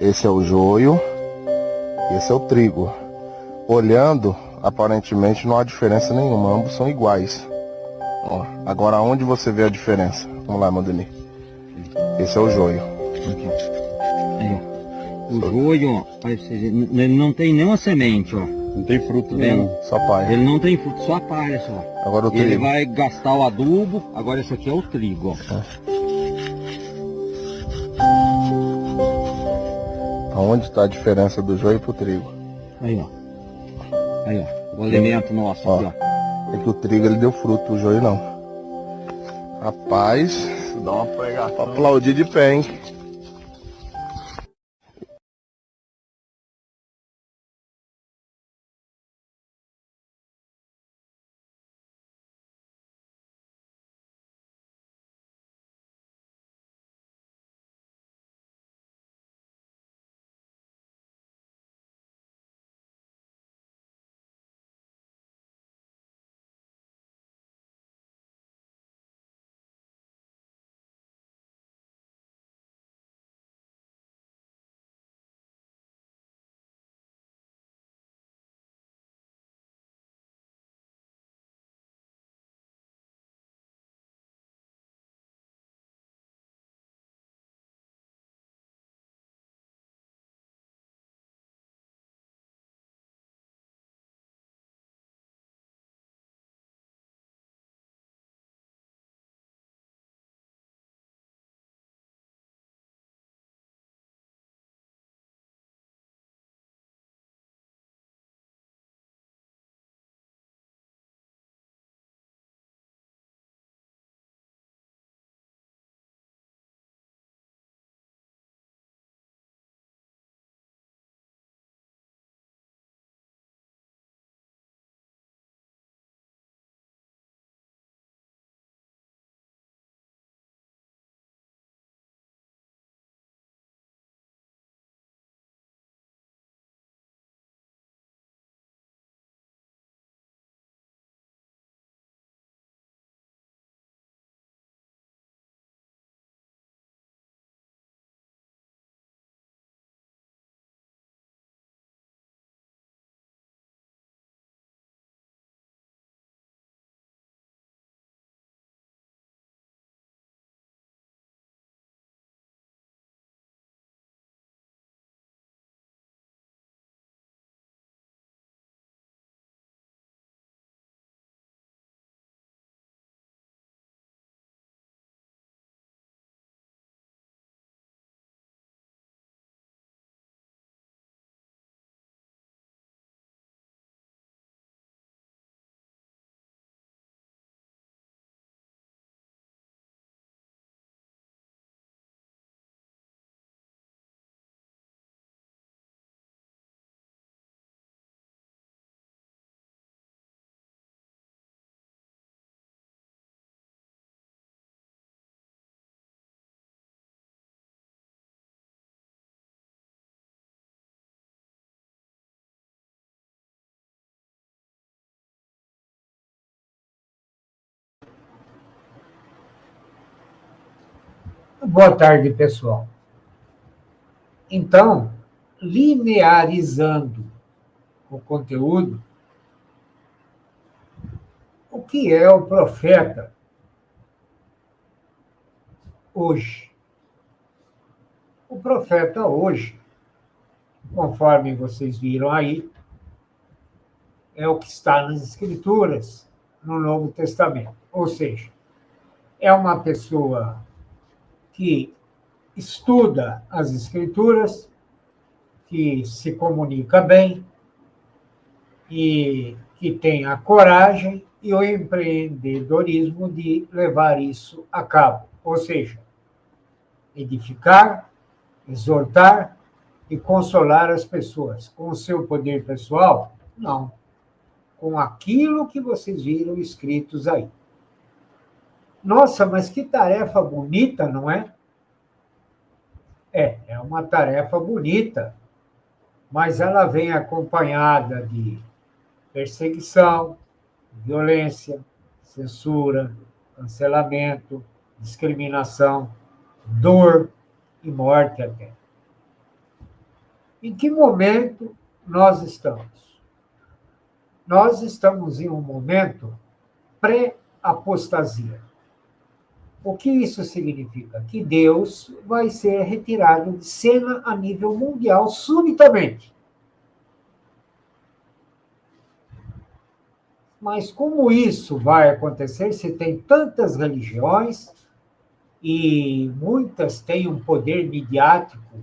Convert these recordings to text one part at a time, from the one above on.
Esse é o joio, esse é o trigo. Olhando, aparentemente não há diferença nenhuma, ambos são iguais. Ó, agora onde você vê a diferença? Vamos lá, Mandeli. Esse é o joio. Aqui, ó. Aí, ó. O joio, ó, olha pra vocês verem, ele não tem nenhuma semente, ó. Não tem fruto Tá nenhum, vendo? só palha. Ele não tem fruto, só a palha só. Agora o Ele trigo. vai gastar o adubo, agora esse aqui é o trigo, ó. Aonde está a diferença do joio pro trigo? Aí, ó. Aí, ó. O alimento nosso Ó. aqui, ó. É que o trigo ele deu fruto, o joio não. Rapaz, dá uma pegação. Pra aplaudir de pé, hein? Boa tarde, pessoal. Então, linearizando o conteúdo, o que é o profeta hoje? O profeta hoje, conforme vocês viram aí, é o que está nas Escrituras, no Novo Testamento. Ou seja, é uma pessoa que estuda as Escrituras, que se comunica bem e que tem a coragem e o empreendedorismo de levar isso a cabo. Ou seja, edificar, exortar e consolar as pessoas. Com o seu poder pessoal? Não. Com aquilo que vocês viram escritos aí. Nossa, mas que tarefa bonita, não é? É uma tarefa bonita, mas ela vem acompanhada de perseguição, violência, censura, cancelamento, discriminação, dor e morte até. Em que momento nós estamos? Nós estamos em um momento pré-apostasia. O que isso significa? Que Deus vai ser retirado de cena a nível mundial subitamente. Mas como isso vai acontecer se tem tantas religiões e muitas têm um poder midiático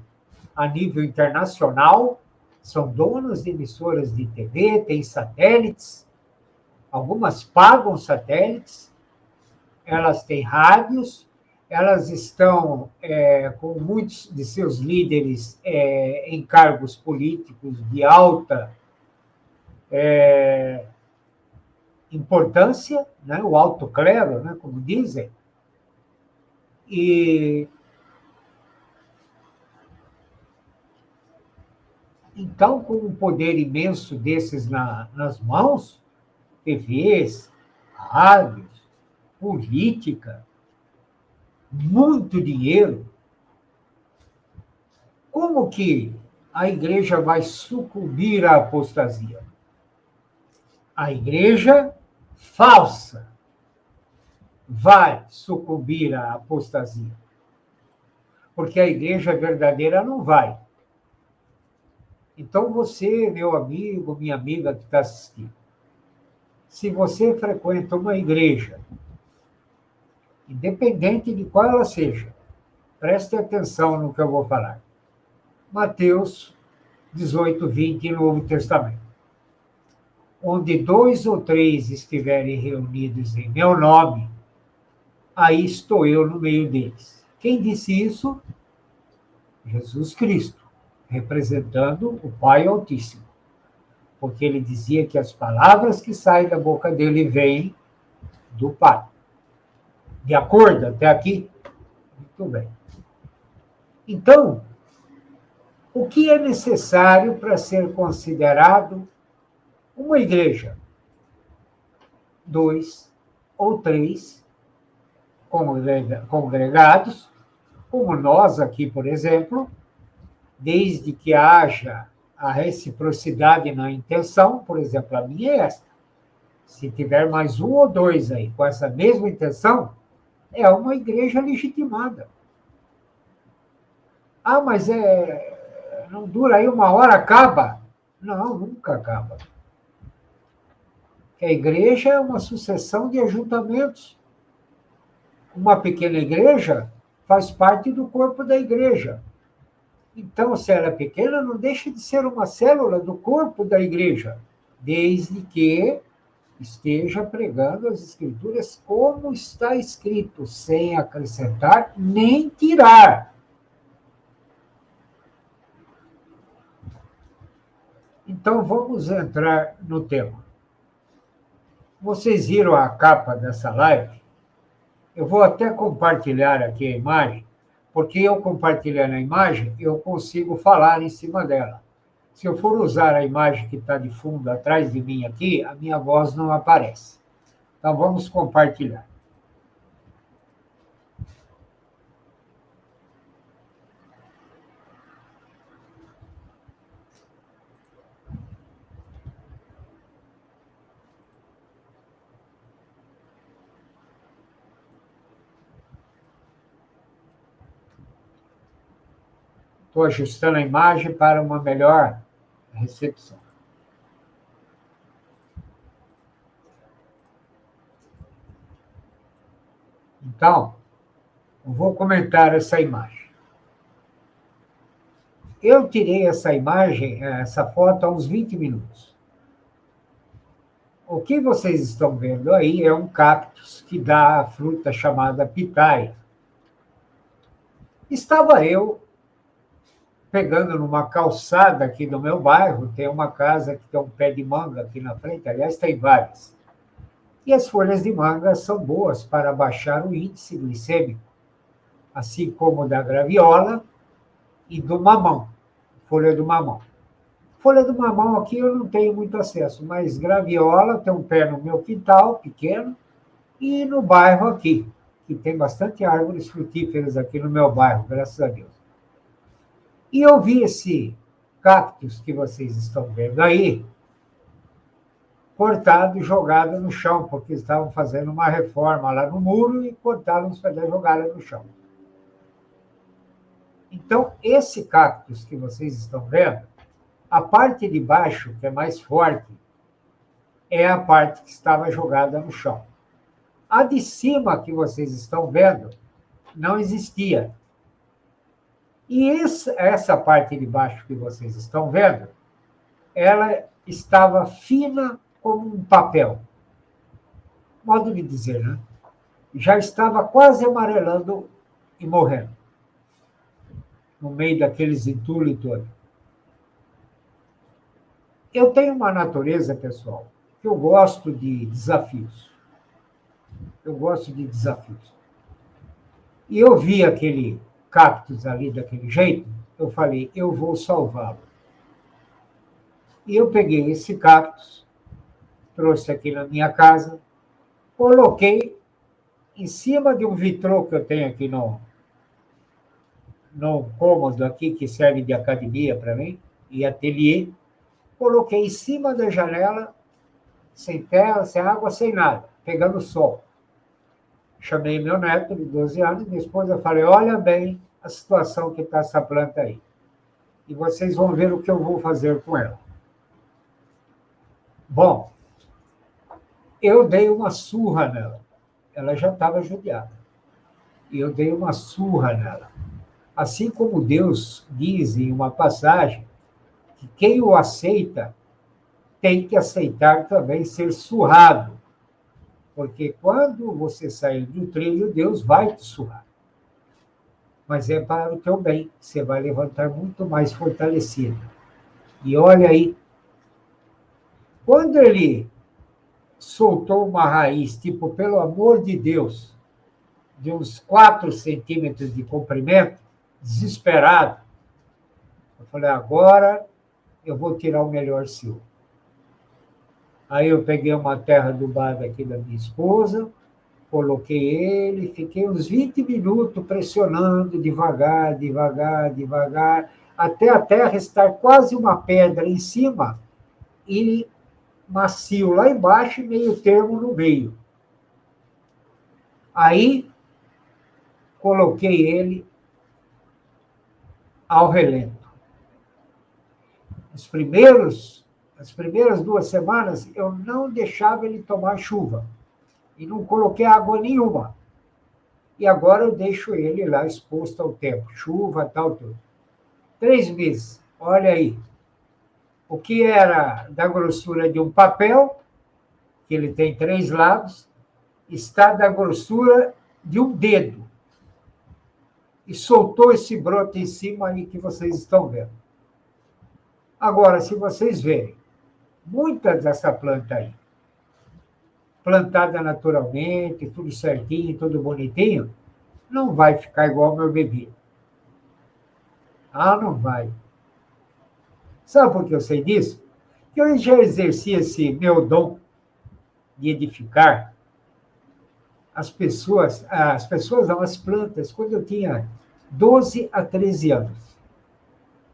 a nível internacional, são donas de emissoras de TV, têm satélites, algumas pagam satélites, elas têm rádios, elas estão com muitos de seus líderes em cargos políticos de alta importância, né? O alto clero, né? Como dizem. E então, com um poder imenso desses nas mãos, TVs, rádios, política, muito dinheiro, como que a igreja vai sucumbir à apostasia? A igreja falsa vai sucumbir à apostasia. Porque a igreja verdadeira não vai. Então, você, meu amigo, minha amiga que está assistindo, se você frequenta uma igreja, independente de qual ela seja, preste atenção no que eu vou falar. Mateus 18, 20, Novo Testamento. Onde 2 ou 3 estiverem reunidos em meu nome, aí estou eu no meio deles. Quem disse isso? Jesus Cristo, representando o Pai Altíssimo. Porque ele dizia que as palavras que saem da boca dele vêm do Pai. De acordo até aqui? Muito bem. Então, o que é necessário para ser considerado uma igreja? 2 ou 3 congregados, como nós aqui, por exemplo, desde que haja a reciprocidade na intenção, por exemplo, a minha é esta. Se tiver mais 1 ou 2 aí com essa mesma intenção, é uma igreja legitimada. Ah, mas não dura aí 1 hora, acaba? Não, nunca acaba. A igreja é uma sucessão de ajuntamentos. Uma pequena igreja faz parte do corpo da igreja. Então, se ela é pequena, não deixa de ser uma célula do corpo da igreja, desde que esteja pregando as Escrituras como está escrito, sem acrescentar nem tirar. Então, vamos entrar no tema. Vocês viram a capa dessa live? Eu vou até compartilhar aqui a imagem, porque eu compartilhando a imagem, eu consigo falar em cima dela. Se eu for usar a imagem que está de fundo atrás de mim aqui, a minha voz não aparece. Então, vamos compartilhar. Estou ajustando a imagem para uma melhor recepção. Então, eu vou comentar essa imagem. Eu tirei essa imagem, essa foto, há uns 20 minutos. O que vocês estão vendo aí é um cactus que dá a fruta chamada pitaia. Estava eu pegando numa calçada aqui do meu bairro, tem uma casa que tem um pé de manga aqui na frente, aliás, tem várias. E as folhas de manga são boas para baixar o índice glicêmico, assim como da graviola e do mamão, folha do mamão. Folha do mamão aqui eu não tenho muito acesso, mas graviola tem um pé no meu quintal, pequeno, e no bairro aqui, que tem bastante árvores frutíferas aqui no meu bairro, graças a Deus. E eu vi cactos que vocês estão vendo aí, cortado e jogado no chão, porque estavam fazendo uma reforma lá no muro e cortaram os pedaços e jogaram no chão. Então, esse cactus que vocês estão vendo, a parte de baixo, que é mais forte, é a parte que estava jogada no chão. A de cima que vocês estão vendo não existia. E essa parte de baixo que vocês estão vendo, ela estava fina como um papel. Modo de dizer, né? Já estava quase amarelando e morrendo. No meio daqueles entulhos todos. Eu tenho uma natureza, pessoal, que eu gosto de desafios. Eu gosto de desafios. E eu vi aquele cactus ali daquele jeito, eu falei, eu vou salvá-lo. E eu peguei esse cactus, trouxe aqui na minha casa, coloquei em cima de um vitrô que eu tenho aqui no cômodo aqui, que serve de academia para mim, e ateliê, coloquei em cima da janela, sem terra, sem água, sem nada, pegando sol. Chamei meu neto, de 12 anos, minha esposa, falei, olha bem a situação que está essa planta aí. E vocês vão ver o que eu vou fazer com ela. Bom, eu dei uma surra nela. Ela já estava judiada. E eu dei uma surra nela. Assim como Deus diz em uma passagem que quem o aceita tem que aceitar também ser surrado. Porque quando você sair do trilho, Deus vai te surrar. Mas é para o teu bem. Você vai levantar muito mais fortalecido. E olha aí, quando ele soltou uma raiz, tipo, pelo amor de Deus, de uns 4 centímetros de comprimento, desesperado, eu falei, agora eu vou tirar o melhor seu. Aí eu peguei uma terra adubada aqui da minha esposa, coloquei ele, fiquei uns 20 minutos pressionando devagar, devagar, devagar, até a terra estar quase uma pedra em cima e macio lá embaixo e meio termo no meio. Aí coloquei ele ao relento. As primeiras 2 semanas, eu não deixava ele tomar chuva. E não coloquei água nenhuma. E agora eu deixo ele lá exposto ao tempo. Chuva, tal, tudo. 3 meses. Olha aí. O que era da grossura de um papel, que ele tem 3 lados, está da grossura de um dedo. E soltou esse broto em cima aí que vocês estão vendo. Agora, se vocês verem, muitas dessa planta aí, plantada naturalmente, tudo certinho, tudo bonitinho, não vai ficar igual ao meu bebê. Ah, não vai. Sabe por que eu sei disso? Porque eu já exerci esse meu dom de edificar as pessoas não, as plantas, quando eu tinha 12 a 13 anos.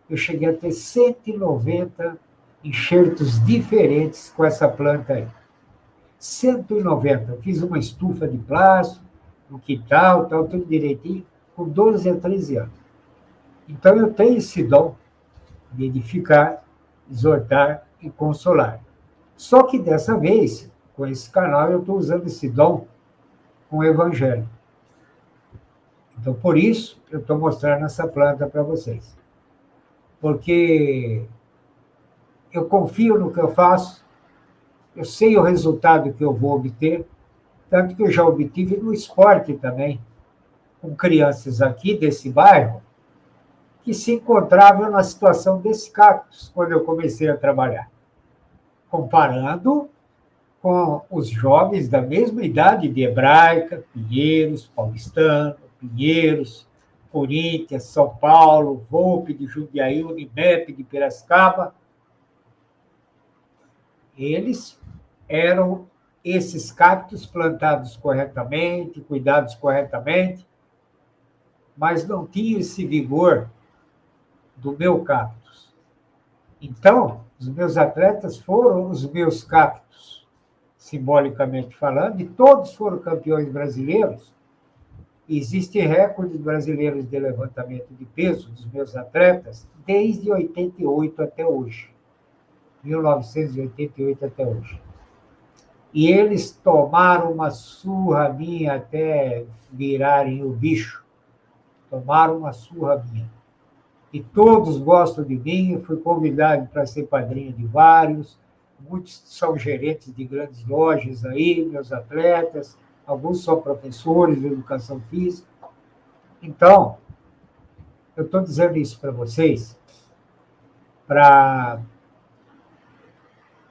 Eu cheguei a ter 190 enxertos diferentes com essa planta aí. 190. Eu fiz uma estufa de plástico, no quintal, tudo direitinho, com 12 a 13 anos. Então, eu tenho esse dom de edificar, exortar e consolar. Só que, dessa vez, com esse canal, eu estou usando esse dom com o Evangelho. Então, por isso, eu estou mostrando essa planta para vocês. Porque eu confio no que eu faço, eu sei o resultado que eu vou obter, tanto que eu já obtive no esporte também, com crianças aqui desse bairro, que se encontravam na situação desse cactus, quando eu comecei a trabalhar. Comparando com os jovens da mesma idade de Hebraica, Pinheiros, Paulistano, Pinheiros, Corinthians, São Paulo, Volpe de Jundiaí, Unimep de Piracicaba. Eles eram esses cactos plantados corretamente, cuidados corretamente, mas não tinham esse vigor do meu cactus. Então, os meus atletas foram os meus cactos, simbolicamente falando, e todos foram campeões brasileiros. Existem recordes brasileiros de levantamento de peso dos meus atletas desde 88 até hoje. 1988 até hoje. E eles tomaram uma surra minha até virarem o bicho. Tomaram uma surra minha. E todos gostam de mim, eu fui convidado para ser padrinho de vários, muitos são gerentes de grandes lojas aí, meus atletas, alguns são professores de educação física. Então, eu estou dizendo isso para vocês, para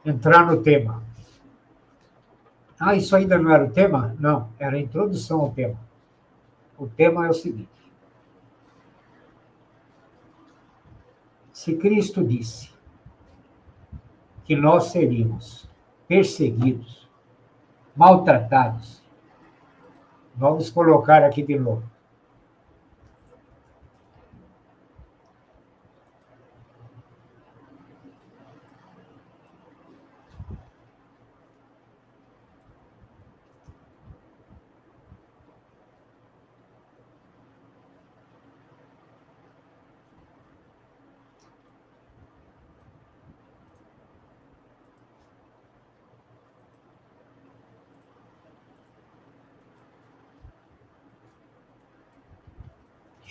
entrar no tema. Ah, isso ainda não era o tema? Não, era a introdução ao tema. O tema é o seguinte. Se Cristo disse que nós seríamos perseguidos, maltratados, vamos colocar aqui de novo.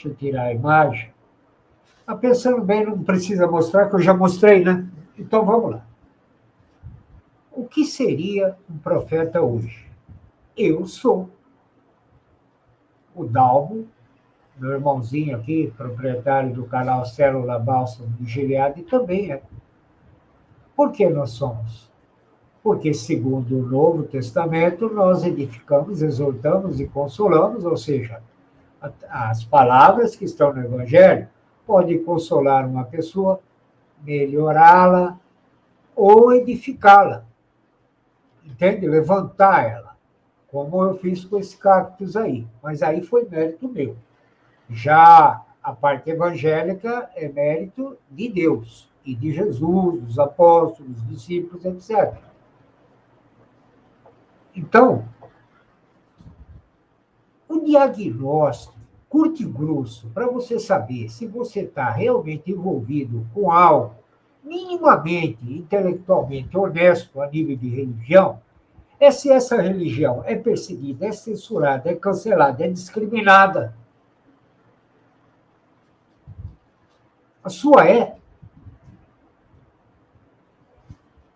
Deixa eu tirar a imagem. Mas pensando bem, não precisa mostrar, que eu já mostrei, né? Então, vamos lá. O que seria um profeta hoje? Eu sou. O Dalmo, meu irmãozinho aqui, proprietário do canal Célula Bálsamo de Gileade, também é. Por que nós somos? Porque, segundo o Novo Testamento, nós edificamos, exortamos e consolamos, ou seja, as palavras que estão no Evangelho podem consolar uma pessoa, melhorá-la ou edificá-la. Entende? Levantar ela, como eu fiz com esse cactus aí. Mas aí foi mérito meu. Já a parte evangélica é mérito de Deus e de Jesus, dos apóstolos, dos discípulos, etc. Então, o diagnóstico curto e grosso, para você saber se você está realmente envolvido com algo minimamente, intelectualmente honesto a nível de religião, é se essa religião é perseguida, é censurada, é cancelada, é discriminada. A sua é.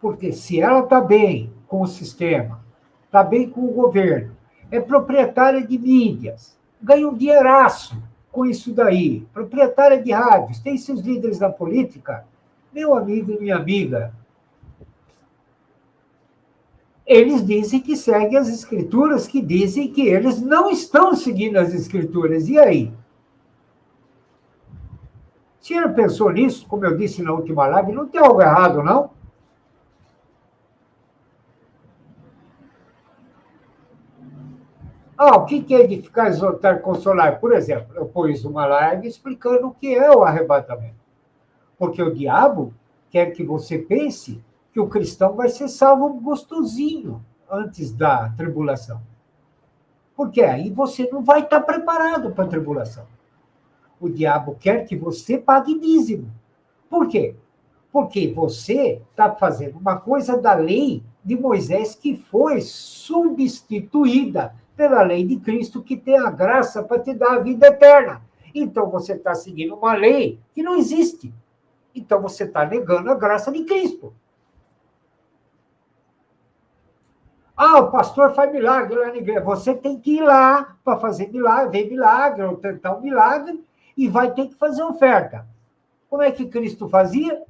Porque se ela está bem com o sistema, está bem com o governo, é proprietária de mídias, ganha um dinheiraço com isso daí, proprietária de rádios, tem seus líderes na política, meu amigo e minha amiga, eles dizem que seguem as escrituras, que dizem que eles não estão seguindo as escrituras. E aí? Se ele pensou nisso, como eu disse na última live, não tem algo errado, não? O que é edificar, exortar, consolar? Por exemplo, eu pus uma live explicando o que é o arrebatamento. Porque o diabo quer que você pense que o cristão vai ser salvo gostosinho antes da tribulação. Porque aí você não vai estar preparado para a tribulação. O diabo quer que você pague dízimo. Por quê? Porque você está fazendo uma coisa da lei de Moisés que foi substituída pela lei de Cristo, que tem a graça para te dar a vida eterna. Então, você está seguindo uma lei que não existe. Então, você está negando a graça de Cristo. O pastor faz milagre lá na igreja. Você tem que ir lá para fazer milagre, ver milagre, ou tentar um milagre, e vai ter que fazer oferta. Como é que Cristo fazia?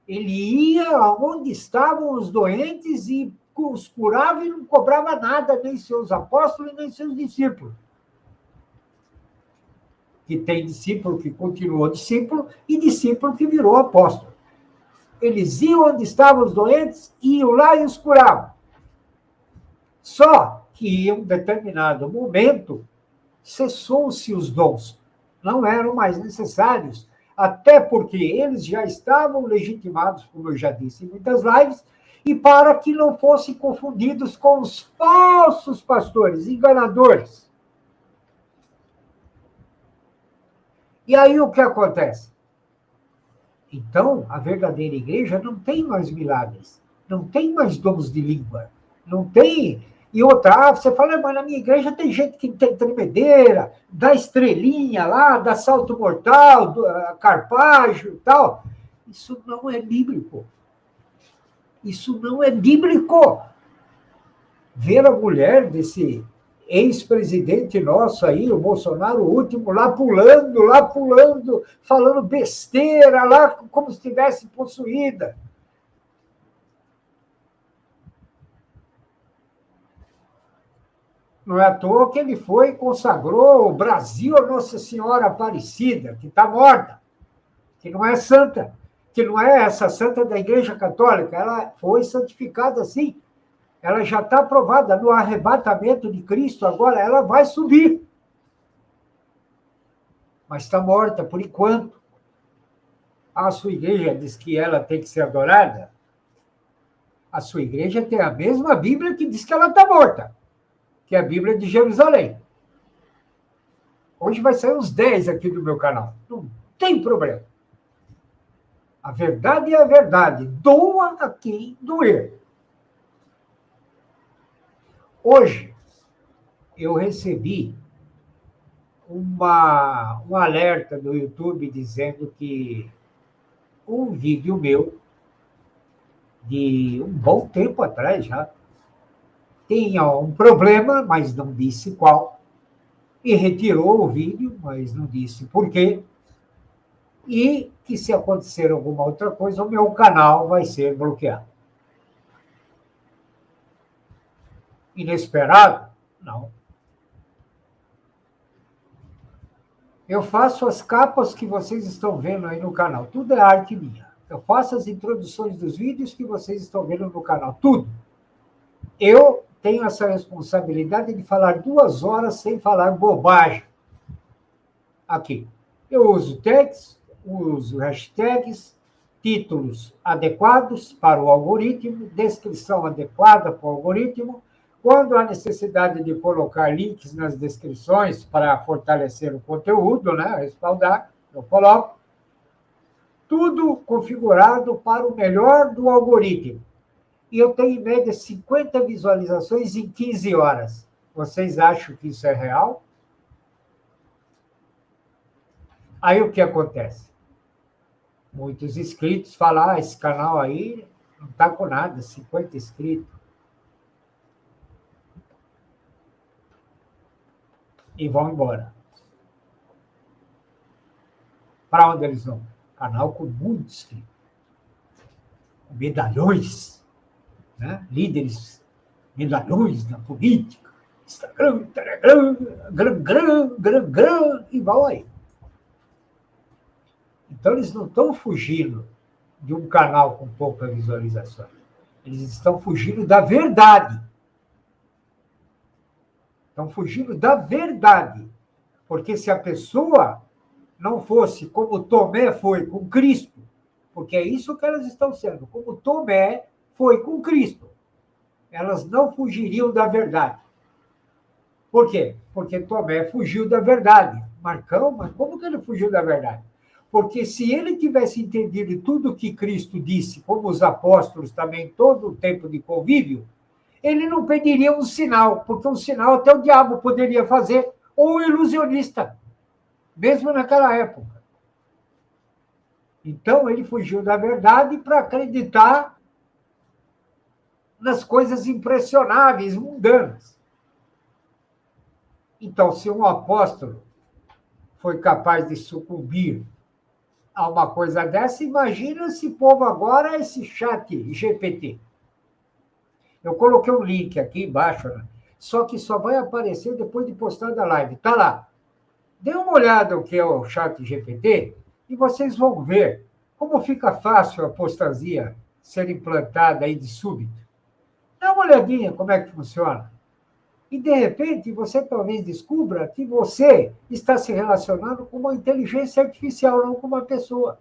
Ele ia onde estavam os doentes e os curava e não cobrava nada, nem seus apóstolos, nem seus discípulos. Que tem discípulo que continuou discípulo e discípulo que virou apóstolo. Eles iam onde estavam os doentes, iam lá e os curavam. Só que em um determinado momento cessou-se os dons. Não eram mais necessários até porque eles já estavam legitimados, como eu já disse em muitas lives, e para que não fossem confundidos com os falsos pastores, enganadores. E aí o que acontece? Então, a verdadeira igreja não tem mais milagres, não tem mais dons de língua, não tem. E outra, você fala, mas na minha igreja tem gente que tem tremedeira, dá estrelinha lá, dá salto mortal, carpágio e tal. Isso não é bíblico. Isso não é bíblico. Ver a mulher desse ex-presidente nosso aí, o Bolsonaro, o último, lá pulando, falando besteira, lá como se estivesse possuída. Não é à toa que ele foi e consagrou o Brasil a Nossa Senhora Aparecida, que está morta, que não é santa, que não é essa santa da Igreja Católica, ela foi santificada assim. Ela já está aprovada no arrebatamento de Cristo, agora ela vai subir. Mas está morta por enquanto. A sua igreja diz que ela tem que ser adorada. A sua igreja tem a mesma Bíblia que diz que ela está morta, que é a Bíblia de Jerusalém. Hoje vai sair uns 10 aqui do meu canal. Não tem problema. A verdade é a verdade. Doa a quem doer. Hoje, eu recebi um alerta do YouTube dizendo que um vídeo meu, de um bom tempo atrás já, tinha um problema, mas não disse qual, e retirou o vídeo, mas não disse por quê, e que se acontecer alguma outra coisa, o meu canal vai ser bloqueado. Inesperado? Não. Eu faço as capas que vocês estão vendo aí no canal. Tudo é arte minha. Eu faço as introduções dos vídeos que vocês estão vendo no canal. Tudo. Eu tenho essa responsabilidade de falar 2 horas sem falar bobagem. Aqui. Eu uso tags, uso hashtags, títulos adequados para o algoritmo, descrição adequada para o algoritmo. Quando há necessidade de colocar links nas descrições para fortalecer o conteúdo, né, respaldar, eu coloco. Tudo configurado para o melhor do algoritmo. E eu tenho, em média, 50 visualizações em 15 horas. Vocês acham que isso é real? Aí o que acontece? Muitos inscritos falam, esse canal aí não está com nada, 50 inscritos. E vão embora. Para onde eles vão? Canal com muitos inscritos. Com medalhões, né? Líderes, medalhões na política, Instagram, Telegram, e vão aí. Então, eles não estão fugindo de um canal com pouca visualização. Eles estão fugindo da verdade. Estão fugindo da verdade. Porque se a pessoa não fosse como Tomé foi com Cristo, porque é isso que elas estão sendo, como Tomé foi com Cristo, elas não fugiriam da verdade. Por quê? Porque Tomé fugiu da verdade. Marcão, mas como que ele fugiu da verdade? Porque se ele tivesse entendido tudo o que Cristo disse, como os apóstolos também, todo o tempo de convívio, ele não pediria um sinal, porque um sinal até o diabo poderia fazer, ou um ilusionista, mesmo naquela época. Então, ele fugiu da verdade para acreditar nas coisas impressionáveis, mundanas. Então, se um apóstolo foi capaz de sucumbir a uma coisa dessa, imagina esse povo agora, esse chat GPT. Eu coloquei um link aqui embaixo, né? Só que só vai aparecer depois de postar da live. Está lá. Dê uma olhada no que é o chat GPT e vocês vão ver como fica fácil a apostasia ser implantada aí de súbito. Dá uma olhadinha como é que funciona. E, de repente, você talvez descubra que você está se relacionando com uma inteligência artificial, não com uma pessoa.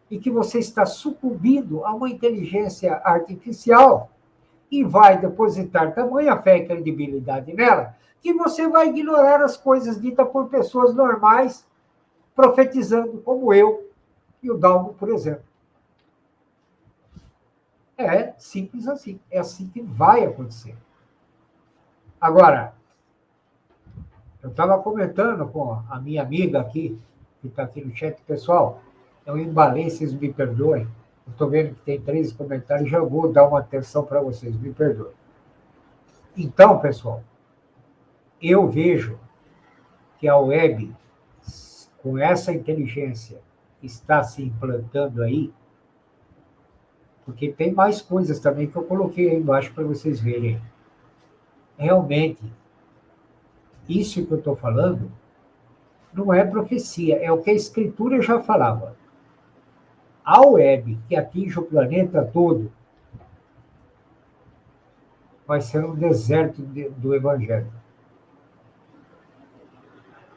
E que você está sucumbindo a uma inteligência artificial e vai depositar tamanha fé e credibilidade nela que você vai ignorar as coisas ditas por pessoas normais, profetizando, como eu e o Dalmo, por exemplo. É simples assim. É assim que vai acontecer. Agora, eu estava comentando com a minha amiga aqui, que está aqui no chat, pessoal, eu embalei, vocês me perdoem. Eu estou vendo que tem 13 comentários, já vou dar uma atenção para vocês, me perdoem. Então, pessoal, eu vejo que a web, com essa inteligência, está se implantando aí, porque tem mais coisas também que eu coloquei aí embaixo para vocês verem. Realmente, isso que eu estou falando não é profecia, é o que a Escritura já falava. A web que atinge o planeta todo vai ser um deserto do Evangelho.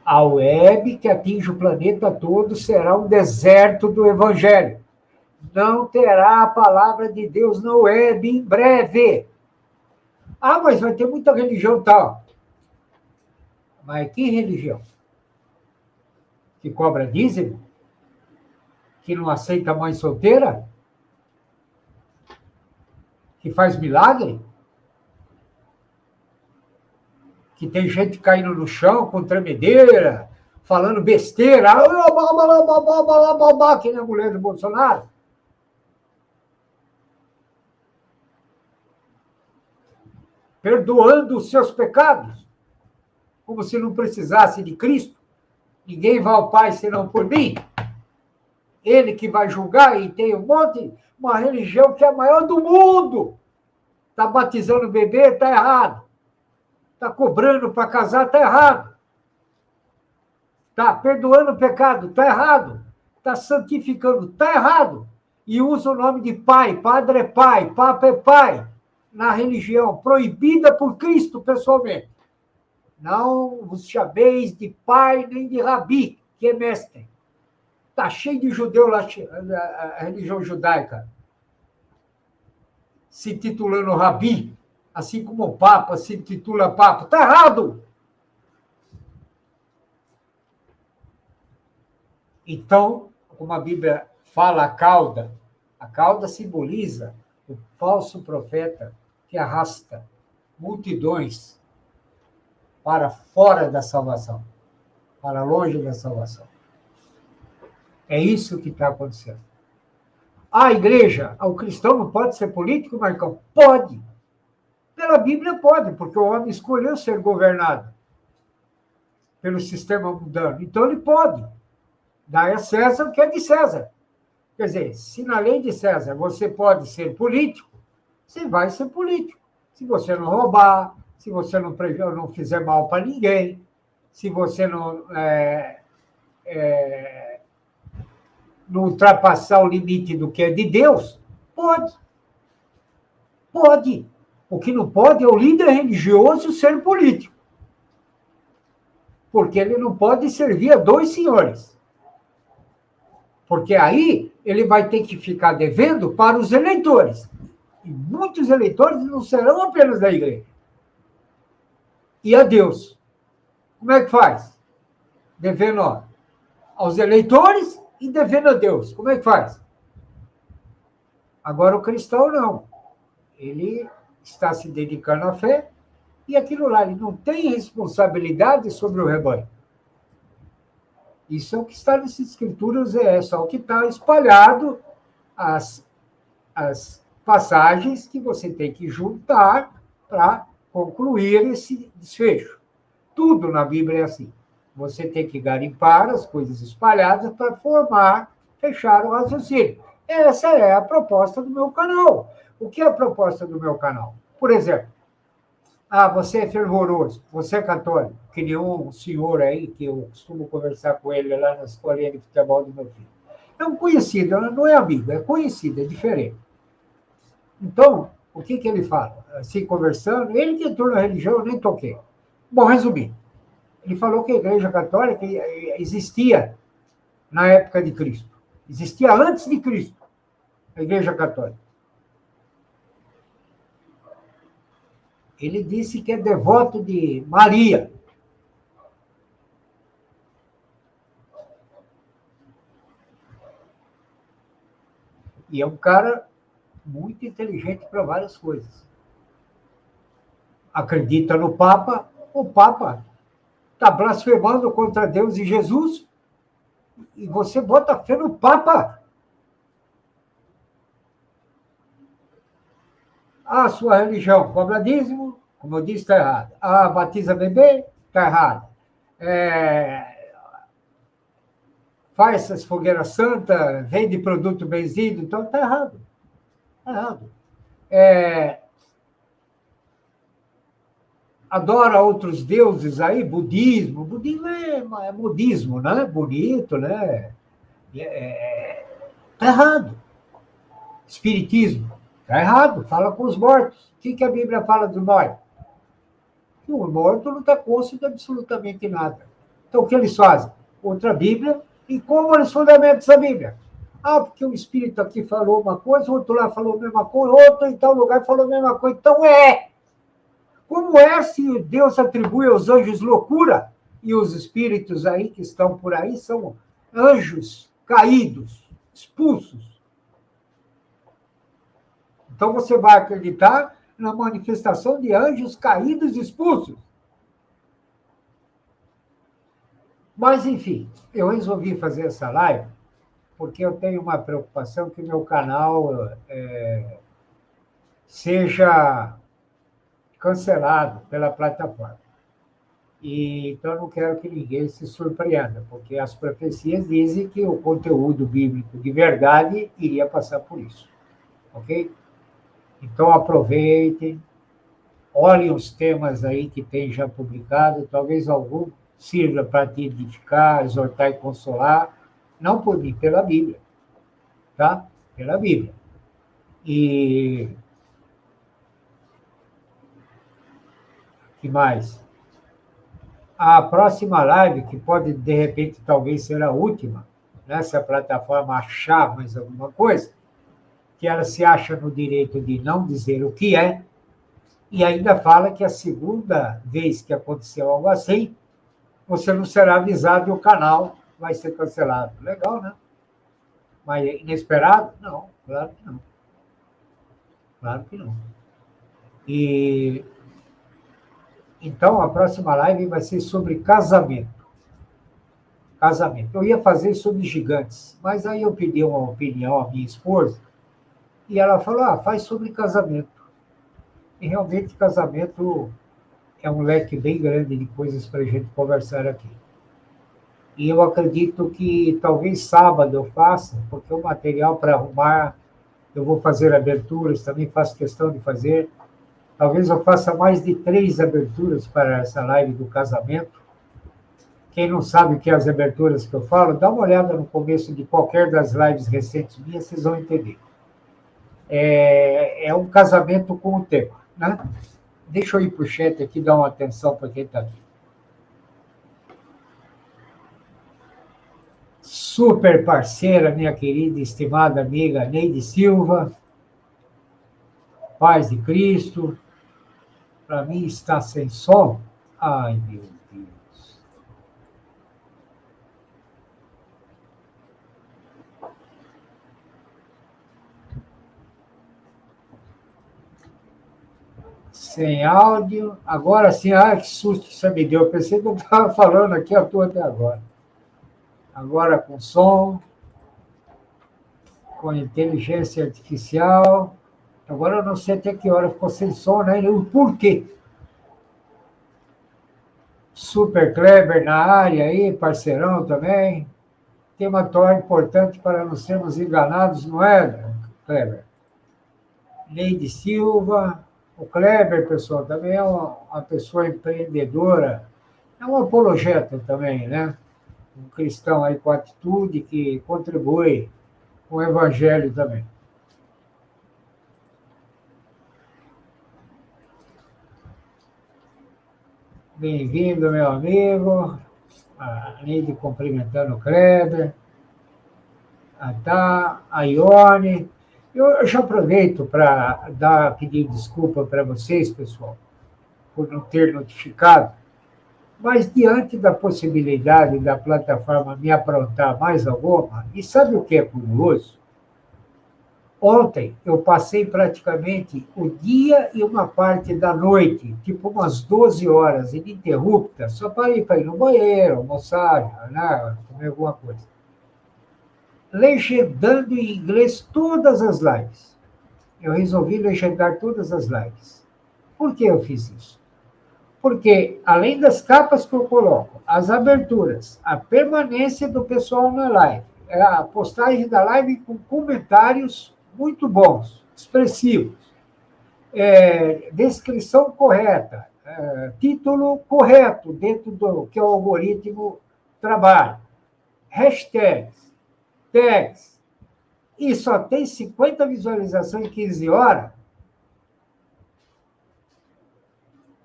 A web que atinge o planeta todo será um deserto do Evangelho. Não terá a palavra de Deus na web em breve. Ah, mas vai ter muita religião tal. Mas que religião? Que cobra dízimo? Que não aceita mãe solteira? Que faz milagre? Que tem gente caindo no chão com tremedeira, falando besteira, que nem a mulher do Bolsonaro. Perdoando os seus pecados, como se não precisasse de Cristo. Ninguém vai ao Pai senão por mim. Ele que vai julgar, e tem um monte, uma religião que é a maior do mundo. Está batizando o bebê, está errado. Está cobrando para casar, está errado. Está perdoando o pecado, está errado. Está santificando, está errado. E usa o nome de pai, padre é pai, papa é pai, na religião, proibida por Cristo pessoalmente. Não vos chameis de pai nem de rabi, que é mestre. Está cheio de judeu lá, a religião judaica, se titulando rabi, assim como o Papa se titula Papa. Está errado! Então, como a Bíblia fala, a cauda simboliza o falso profeta que arrasta multidões para fora da salvação, para longe da salvação. É isso que está acontecendo. A igreja, o cristão não pode ser político, Marcão? Pode. Pela Bíblia pode, porque o homem escolheu ser governado pelo sistema mundano. Então ele pode. Dá a César o que é de César. Quer dizer, se na lei de César você pode ser político, você vai ser político. Se você não roubar, se você não fizer mal para ninguém, se você não ultrapassar o limite do que é de Deus, pode. Pode. O que não pode é o líder religioso ser político. Porque ele não pode servir a dois senhores. Porque aí ele vai ter que ficar devendo para os eleitores. E muitos eleitores não serão apenas da igreja. E a Deus. Como é que faz? Devendo aos eleitores e devendo a Deus. Como é que faz? Agora o cristão não. Ele está se dedicando à fé e aquilo lá, ele não tem responsabilidade sobre o rebanho. Isso é o que está nas escrituras, é só o que está espalhado, as passagens que você tem que juntar para concluir esse desfecho. Tudo na Bíblia é assim. Você tem que garimpar as coisas espalhadas para fechar o raciocínio. Essa é a proposta do meu canal. O que é a proposta do meu canal? Por exemplo, você é fervoroso, você é católico, que nem um senhor aí, que eu costumo conversar com ele lá na escolinha de futebol do meu filho. É um conhecido, não é amigo, é conhecido, é diferente. Então, O que ele fala? Assim, conversando, ele que entrou na religião, eu nem toquei. Bom, resumindo, ele falou que a Igreja Católica existia na época de Cristo. Existia antes de Cristo, a Igreja Católica. Ele disse que é devoto de Maria. E é um cara muito inteligente para várias coisas. Acredita no Papa, o Papa está blasfemando contra Deus e Jesus, e você bota fé no Papa. A sua religião cobra dízimo, como eu disse, está errado. A batiza bebê, está errado. Faz essas fogueiras santas, vende produto benzido, então está errado. Está errado. Adora outros deuses aí, budismo. Budismo é budismo, né? Bonito, né? Está errado. Espiritismo, está errado. Fala com os mortos. O que a Bíblia fala dos mortos? Que o morto não está consciente de absolutamente nada. Então, o que eles fazem? Outra Bíblia. E como eles fundamentam essa Bíblia? Porque o espírito aqui falou uma coisa, o outro lá falou a mesma coisa, outro em tal lugar falou a mesma coisa. Então, como é se Deus atribui aos anjos loucura e os espíritos aí que estão por aí são anjos caídos, expulsos? Então você vai acreditar na manifestação de anjos caídos e expulsos. Mas, enfim, eu resolvi fazer essa live porque eu tenho uma preocupação que meu canal seja cancelado pela plataforma. Então, eu não quero que ninguém se surpreenda, porque as profecias dizem que o conteúdo bíblico de verdade iria passar por isso. Ok? Então, aproveitem, olhem os temas aí que tem já publicado, talvez algum sirva para te edificar, exortar e consolar, não por mim, pela Bíblia. Tá? Pela Bíblia. E que mais? A próxima live, que pode, de repente, talvez ser a última, nessa plataforma achar mais alguma coisa, que ela se acha no direito de não dizer o que é, e ainda fala que a segunda vez que aconteceu algo assim, você não será avisado e o canal vai ser cancelado. Legal, né? Mas inesperado? Não, claro que não. Claro que não. E então, a próxima live vai ser sobre casamento. Casamento. Eu ia fazer sobre gigantes, mas aí eu pedi uma opinião à minha esposa, e ela falou, faz sobre casamento. E realmente, casamento é um leque bem grande de coisas para a gente conversar aqui. E eu acredito que talvez sábado eu faça, porque o material para arrumar, eu vou fazer aberturas, também faço questão de fazer. Talvez eu faça mais de 3 aberturas para essa live do casamento. Quem não sabe o que é as aberturas que eu falo, dá uma olhada no começo de qualquer das lives recentes minhas, vocês vão entender. É um casamento com o tema, né? Deixa eu ir para o chat aqui, dar uma atenção para quem está aqui. Super parceira, minha querida e estimada amiga Neide Silva. Paz de Cristo. Para mim está sem som. Ai, meu Deus. Sem áudio. Agora sim, que susto que você me deu. Eu pensei que eu estava falando aqui à toa até agora. Agora com som, com inteligência artificial. Agora eu não sei até que hora ficou sem som, né? O porquê. Super Kleber na área aí, parceirão também. Tema tão importante para não sermos enganados, não é, Kleber? Neide Silva. O Kleber, pessoal, também é uma pessoa empreendedora. É um apologeta também, né? Um cristão aí com atitude que contribui com o evangelho também. Bem-vindo, meu amigo. A Neide cumprimentando o Kleber. A Ione. Eu já aproveito para pedir desculpa para vocês, pessoal, por não ter notificado, mas diante da possibilidade da plataforma me aprontar mais alguma, e sabe o que é curioso? Ontem eu passei praticamente o dia e uma parte da noite, tipo umas 12 horas, ininterrupta, só parei para ir no banheiro, almoçar, né, comer alguma coisa. Legendando em inglês todas as lives. Eu resolvi legendar todas as lives. Por que eu fiz isso? Porque, além das capas que eu coloco, as aberturas, a permanência do pessoal na live, a postagem da live com comentários muito bons, expressivos, descrição correta, título correto dentro do que o algoritmo trabalha, hashtags, tags, e só tem 50 visualizações em 15 horas,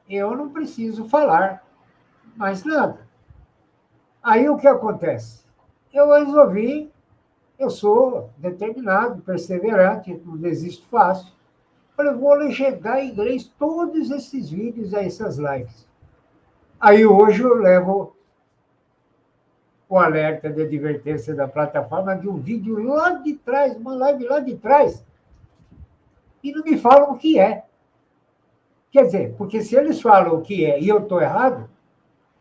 eu não preciso falar mais nada. Aí o que acontece? Eu resolvi, eu sou determinado, perseverante, não desisto fácil. Falei, vou legendar em inglês todos esses vídeos a essas lives. Aí hoje eu levo o alerta de advertência da plataforma de um vídeo lá de trás, uma live lá de trás, e não me falam o que é. Quer dizer, porque se eles falam o que é e eu estou errado,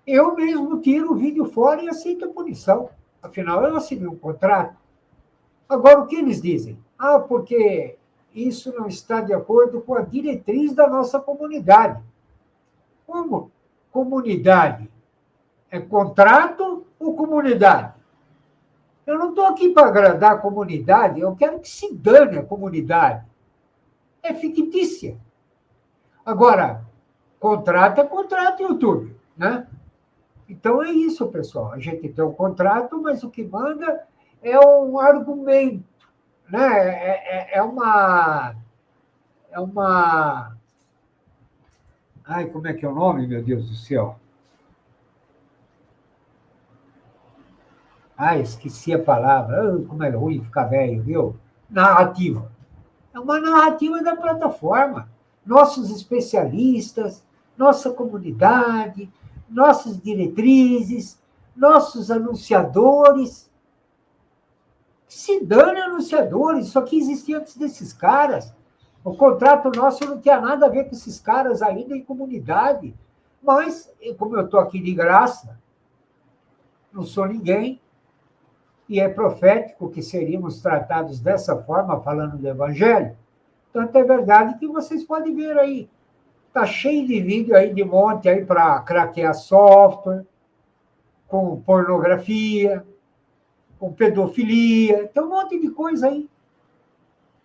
eu mesmo tiro o vídeo fora e aceito a punição. Afinal, eu assinei um contrato. Agora, o que eles dizem? Ah, porque isso não está de acordo com a diretriz da nossa comunidade. Como? Comunidade? É contrato ou comunidade? Eu não estou aqui para agradar a comunidade, eu quero que se dane a comunidade. É fictícia. Agora, contrato é contrato, YouTube, né? Então é isso, pessoal. A gente tem um contrato, mas o que manda é um argumento, né? É uma. É uma. Ai, como é que é o nome, meu Deus do céu? Ai, esqueci a palavra. Ah, como é ruim ficar velho, viu? Narrativa. É uma narrativa da plataforma. Nossos especialistas, nossa comunidade, nossas diretrizes, nossos anunciadores. Se dane anunciadores, isso aqui existia antes desses caras. O contrato nosso não tinha nada a ver com esses caras ainda em comunidade. Mas, como eu estou aqui de graça, não sou ninguém, e é profético que seríamos tratados dessa forma, falando do Evangelho, tanto é verdade que vocês podem ver aí. Está cheio de vídeo aí, de monte aí para craquear software, com pornografia, com pedofilia, tem um monte de coisa aí.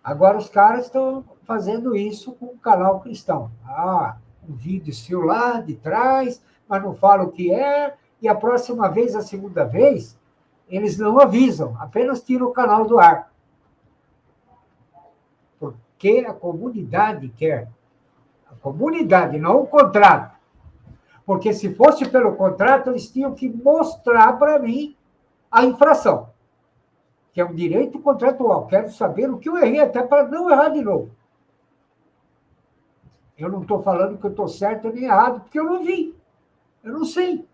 Agora os caras estão fazendo isso com o canal cristão. Ah, um vídeo seu lá de trás, mas não fala o que é, e a próxima vez, a segunda vez, eles não avisam, apenas tiram o canal do ar. Porque a comunidade quer. A comunidade, não o contrato. Porque se fosse pelo contrato, eles tinham que mostrar para mim a infração, que é um direito contratual. Quero saber o que eu errei, até para não errar de novo. Eu não estou falando que eu estou certo nem errado, porque eu não vi. Eu não sei.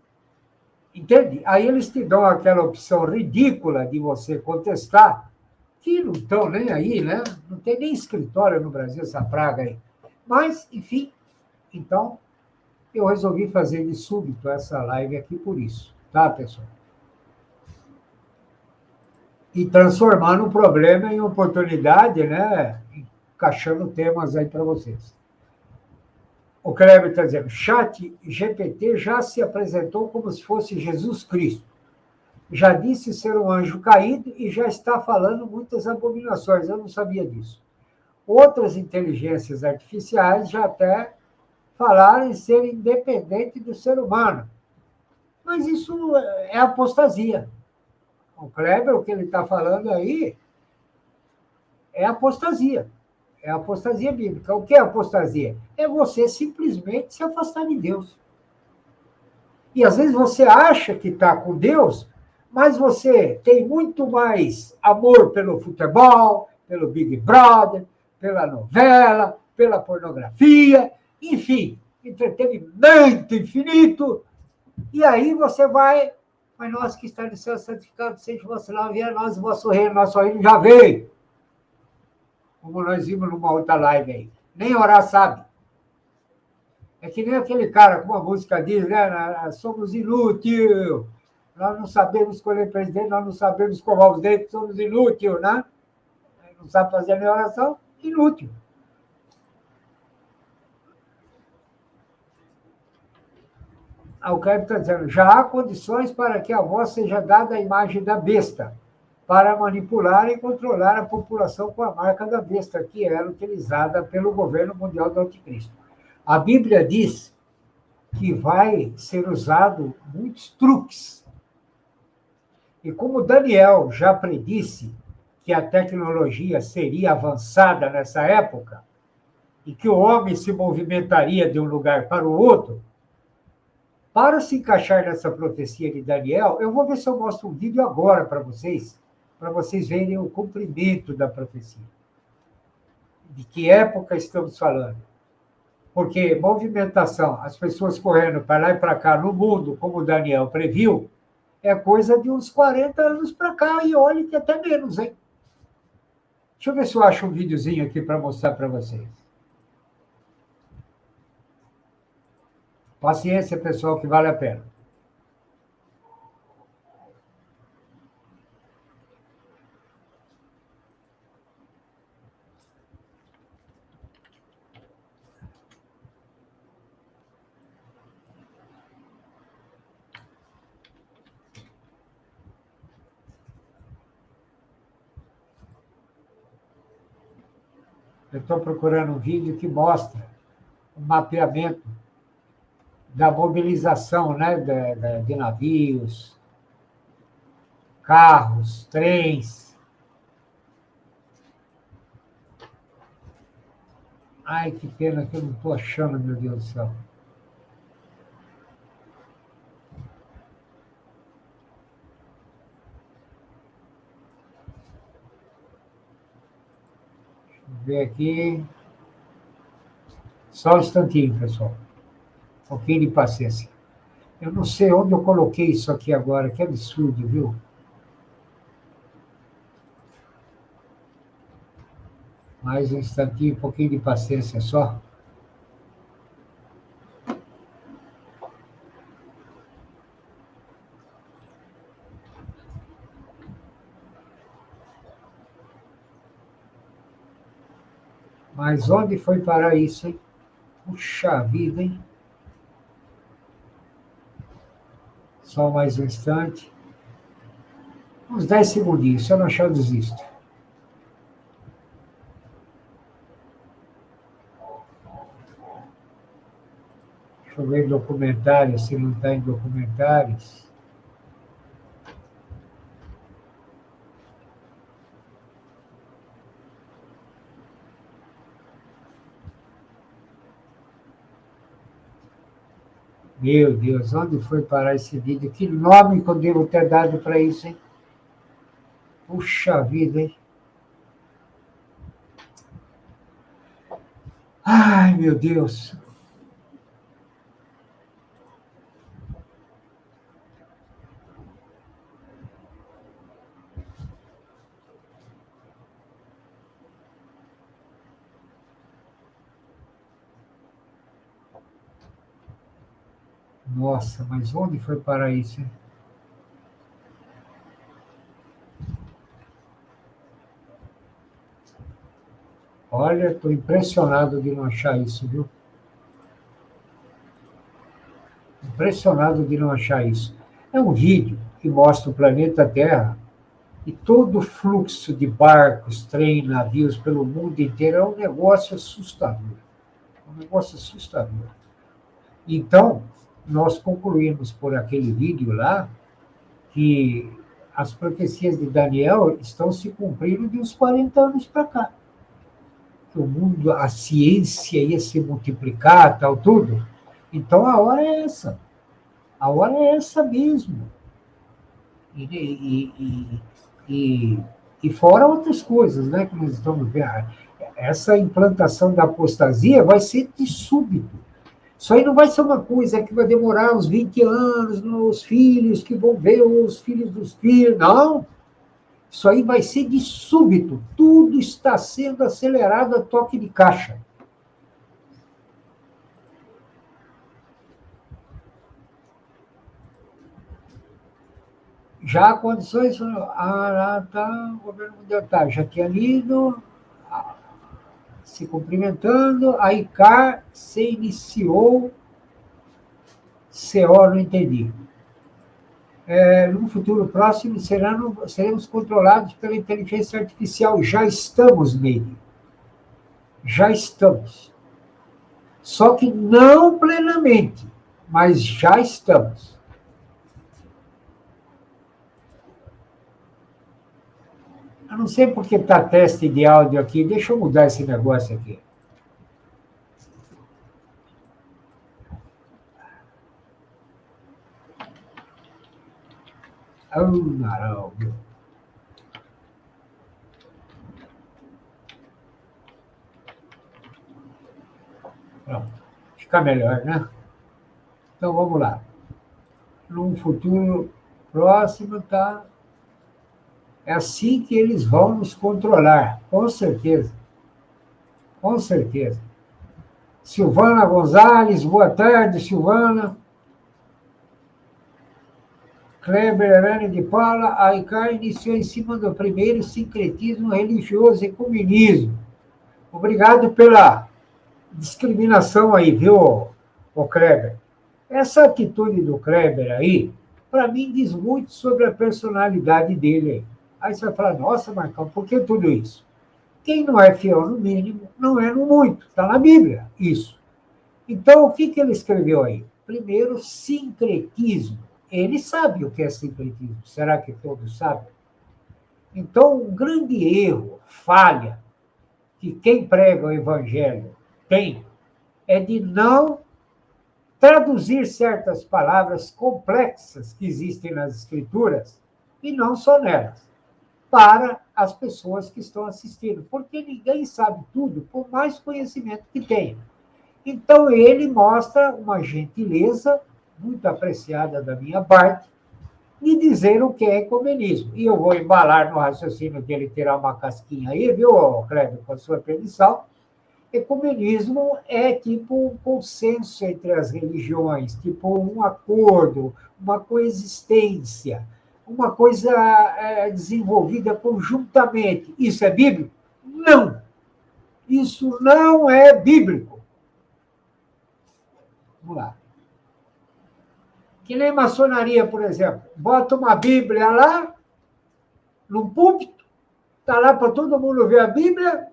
Entende? Aí eles te dão aquela opção ridícula de você contestar, que não estão nem aí, né? Não tem nem escritório no Brasil, essa praga aí. Mas, enfim, então, eu resolvi fazer de súbito essa live aqui por isso, tá, pessoal? E transformando um problema em oportunidade, né? Encaixando temas aí para vocês. O Kleber está dizendo, chat GPT já se apresentou como se fosse Jesus Cristo. Já disse ser um anjo caído e já está falando muitas abominações. Eu não sabia disso. Outras inteligências artificiais já até falaram em ser independente do ser humano. Mas isso é apostasia. O Kleber, o que ele está falando aí, é apostasia. É apostasia bíblica. O que é apostasia? É você simplesmente se afastar de Deus. E às vezes você acha que está com Deus, mas você tem muito mais amor pelo futebol, pelo Big Brother, pela novela, pela pornografia, enfim, entretenimento infinito. E aí você vai, mas nós que está no céu santificado, seja o vosso nome, venha a nós o vosso reino, nosso reino já veio. Como nós vimos numa outra live aí. Nem orar sabe. É que nem aquele cara, como a música diz, né? Somos inúteis. Nós não sabemos escolher presidente, nós não sabemos escovar os dentes, somos inúteis, né? Não sabe fazer nem oração, inútil. O Caio está dizendo, já há condições para que a voz seja dada a imagem da besta, para manipular e controlar a população com a marca da besta, que era utilizada pelo governo mundial do anticristo. A Bíblia diz que vai ser usado muitos truques. E como Daniel já predisse que a tecnologia seria avançada nessa época, e que o homem se movimentaria de um lugar para o outro, para se encaixar nessa profecia de Daniel, eu vou ver se eu mostro um vídeo agora para vocês verem o cumprimento da profecia. De que época estamos falando? Porque movimentação, as pessoas correndo para lá e para cá no mundo, como Daniel previu, é coisa de uns 40 anos para cá, e olhe que até menos, hein? Deixa eu ver se eu acho um videozinho aqui para mostrar para vocês. Paciência, pessoal, que vale a pena. Eu estou procurando um vídeo que mostra o mapeamento da mobilização, né, de navios, carros, trens. Ai, que pena que eu não estou achando, meu Deus do céu. Deixa eu ver aqui. Só um instantinho, pessoal. Um pouquinho de paciência. Eu não sei onde eu coloquei isso aqui agora, que absurdo, viu? Mais um instantinho, um pouquinho de paciência só. Mas onde foi parar isso, hein? Puxa vida, hein? Só mais um instante. Uns 10 segundinhos, se eu não achar, eu desisto. Deixa eu ver em documentários, se não está em documentários. Meu Deus, onde foi parar esse vídeo? Que nome que eu devo ter dado para isso, hein? Puxa vida, hein? Ai, meu Deus. Nossa, mas onde foi parar isso, hein? Olha, estou impressionado de não achar isso, viu? Impressionado de não achar isso. É um vídeo que mostra o planeta Terra e todo o fluxo de barcos, trem, navios pelo mundo inteiro. É um negócio assustador. É um negócio assustador. Então, nós concluímos por aquele vídeo lá que as profecias de Daniel estão se cumprindo de uns 40 anos para cá. Que o mundo, a ciência ia se multiplicar, tal, tudo. Então, a hora é essa. A hora é essa mesmo. E fora outras coisas, né, que nós estamos vendo. Essa implantação da apostasia vai ser de súbito. Isso aí não vai ser uma coisa que vai demorar uns 20 anos, nos filhos que vão ver os filhos dos filhos. Não. Isso aí vai ser de súbito. Tudo está sendo acelerado a toque de caixa. Já há condições, tá, o governo mundial tá, já tinha lido, se cumprimentando, a ICAR se iniciou, CO, não entendi. No futuro próximo, seremos controlados pela inteligência artificial. Já estamos nele. Já estamos. Só que não plenamente, mas já estamos. Eu não sei porque está teste de áudio aqui. Deixa eu mudar esse negócio aqui. Não, meu. Pronto. Fica melhor, né? Então, vamos lá. Num futuro próximo, tá? É assim que eles vão nos controlar, com certeza. Com certeza. Silvana Gonzalez, boa tarde, Silvana. Kleber Arane de Paula, a ICAR iniciou em cima do primeiro sincretismo religioso e comunismo. Obrigado pela discriminação aí, viu, o Kleber? Essa atitude do Kleber aí, para mim, diz muito sobre a personalidade dele. Aí você vai falar, nossa, Marcão, por que tudo isso? Quem não é fiel no mínimo, não é no muito. Está na Bíblia, isso. Então, o que ele escreveu aí? Primeiro, sincretismo. Ele sabe o que é sincretismo. Será que todos sabem? Então, um grande erro, falha, que quem prega o evangelho tem, é de não traduzir certas palavras complexas que existem nas escrituras, e não só nelas, para as pessoas que estão assistindo, porque ninguém sabe tudo, por mais conhecimento que tenha. Então, ele mostra uma gentileza muito apreciada da minha parte, de dizer o que é ecumenismo. E eu vou embalar no raciocínio dele, tirar uma casquinha aí, viu, Kleber, com a sua permissão. Ecumenismo é tipo um consenso entre as religiões, tipo um acordo, uma coexistência, uma coisa desenvolvida conjuntamente. Isso é bíblico? Não. Isso não é bíblico. Vamos lá. Que nem maçonaria, por exemplo. Bota uma Bíblia lá, num púlpito, está lá para todo mundo ver a Bíblia,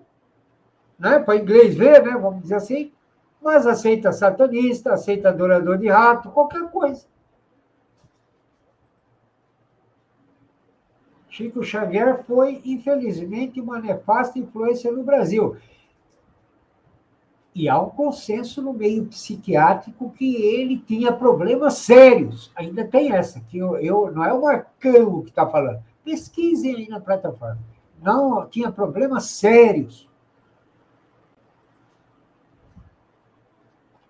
né? Para inglês ver, né? Vamos dizer assim, mas aceita satanista, aceita adorador de rato, qualquer coisa. Chico Xavier foi, infelizmente, uma nefasta influência no Brasil. E há um consenso no meio psiquiátrico que ele tinha problemas sérios. Ainda tem essa, que não é o Marcão que está falando. Pesquisem aí na plataforma. Não, tinha problemas sérios.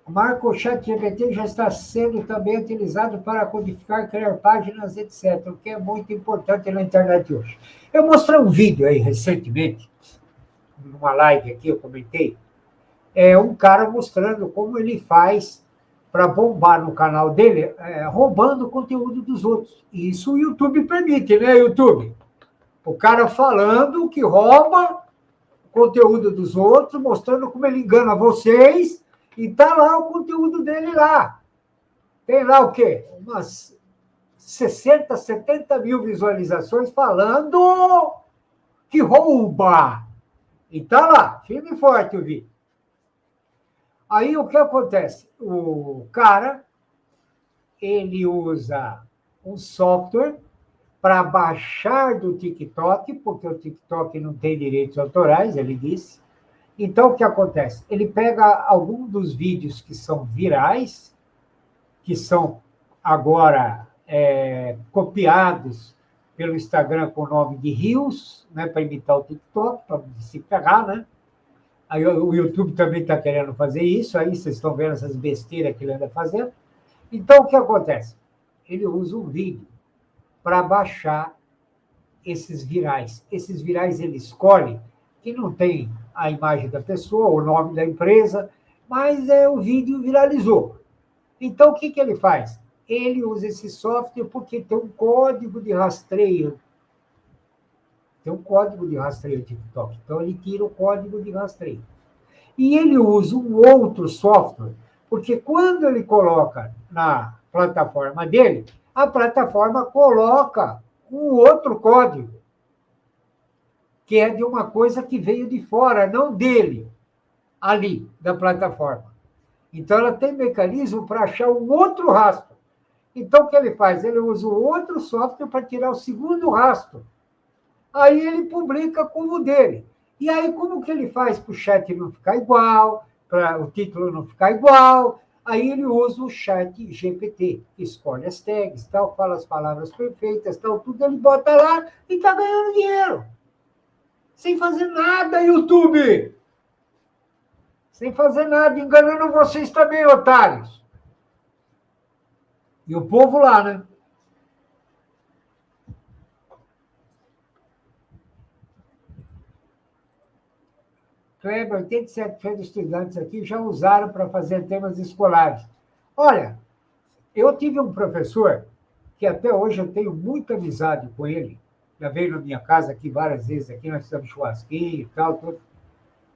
Marco, o ChatGPT já está sendo também utilizado para codificar, criar páginas, etc., o que é muito importante na internet hoje. Eu mostrei um vídeo aí recentemente, numa live aqui, eu comentei, um cara mostrando como ele faz para bombar no canal dele, roubando o conteúdo dos outros. Isso o YouTube permite, né, YouTube? O cara falando que rouba o conteúdo dos outros, mostrando como ele engana vocês, e está lá o conteúdo dele lá. Tem lá o quê? Umas 60, 70 mil visualizações falando que rouba. E está lá, firme e forte o vídeo. Aí o que acontece? O cara, ele usa um software para baixar do TikTok, porque o TikTok não tem direitos autorais, ele disse. Então, o que acontece? Ele pega algum dos vídeos que são virais, que são agora copiados pelo Instagram com o nome de Reels, né, para imitar o TikTok, para se ferrar, né? Aí o YouTube também está querendo fazer isso, aí vocês estão vendo essas besteiras que ele anda fazendo. Então, o que acontece? Ele usa um vídeo para baixar esses virais. Esses virais ele escolhe que não tem a imagem da pessoa, o nome da empresa, mas o vídeo viralizou. Então, o que ele faz? Ele usa esse software porque tem um código de rastreio. Tem um código de rastreio TikTok. Então, ele tira o código de rastreio. E ele usa um outro software, porque quando ele coloca na plataforma dele, a plataforma coloca um outro código, que é de uma coisa que veio de fora, não dele, ali, da plataforma. Então, ela tem mecanismo para achar um outro rastro. Então, o que ele faz? Ele usa o outro software para tirar o segundo rastro. Aí ele publica como o dele. E aí, como que ele faz para o chat não ficar igual, para o título não ficar igual? Aí ele usa o chat GPT, escolhe as tags, tal, fala as palavras perfeitas, tal, tudo, ele bota lá e está ganhando dinheiro. Sem fazer nada, YouTube! Sem fazer nada, enganando vocês também, otários. E o povo lá, né? Kleber, 87% dos estudantes aqui já usaram para fazer temas escolares. Olha, eu tive um professor que até hoje eu tenho muita amizade com ele. Já veio na minha casa aqui várias vezes, aqui nós fizemos churrasquinho e tal, tudo.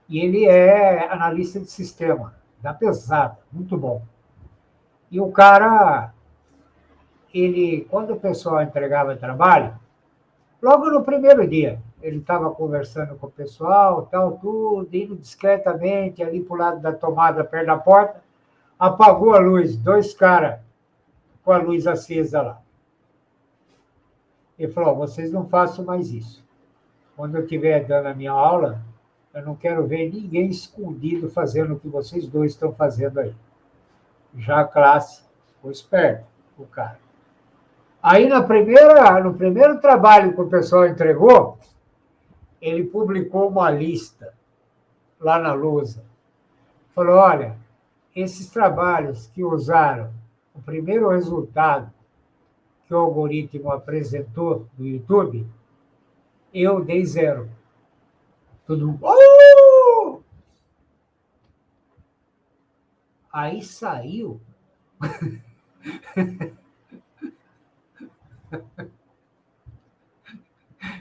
E ele é analista de sistema, da pesada, muito bom. E o cara, quando o pessoal entregava trabalho, logo no primeiro dia, ele estava conversando com o pessoal, tal, tudo, indo discretamente ali para o lado da tomada, perto da porta, apagou a luz, 2 caras com a luz acesa lá. Ele falou, vocês não façam mais isso. Quando eu estiver dando a minha aula, eu não quero ver ninguém escondido fazendo o que vocês dois estão fazendo aí. Já a classe ficou esperto, o cara. Aí, no primeiro trabalho que o pessoal entregou, ele publicou uma lista lá na lousa. Falou, olha, esses trabalhos que usaram o primeiro resultado que o algoritmo apresentou do YouTube, eu dei 0. Todo mundo... Oh! Aí saiu...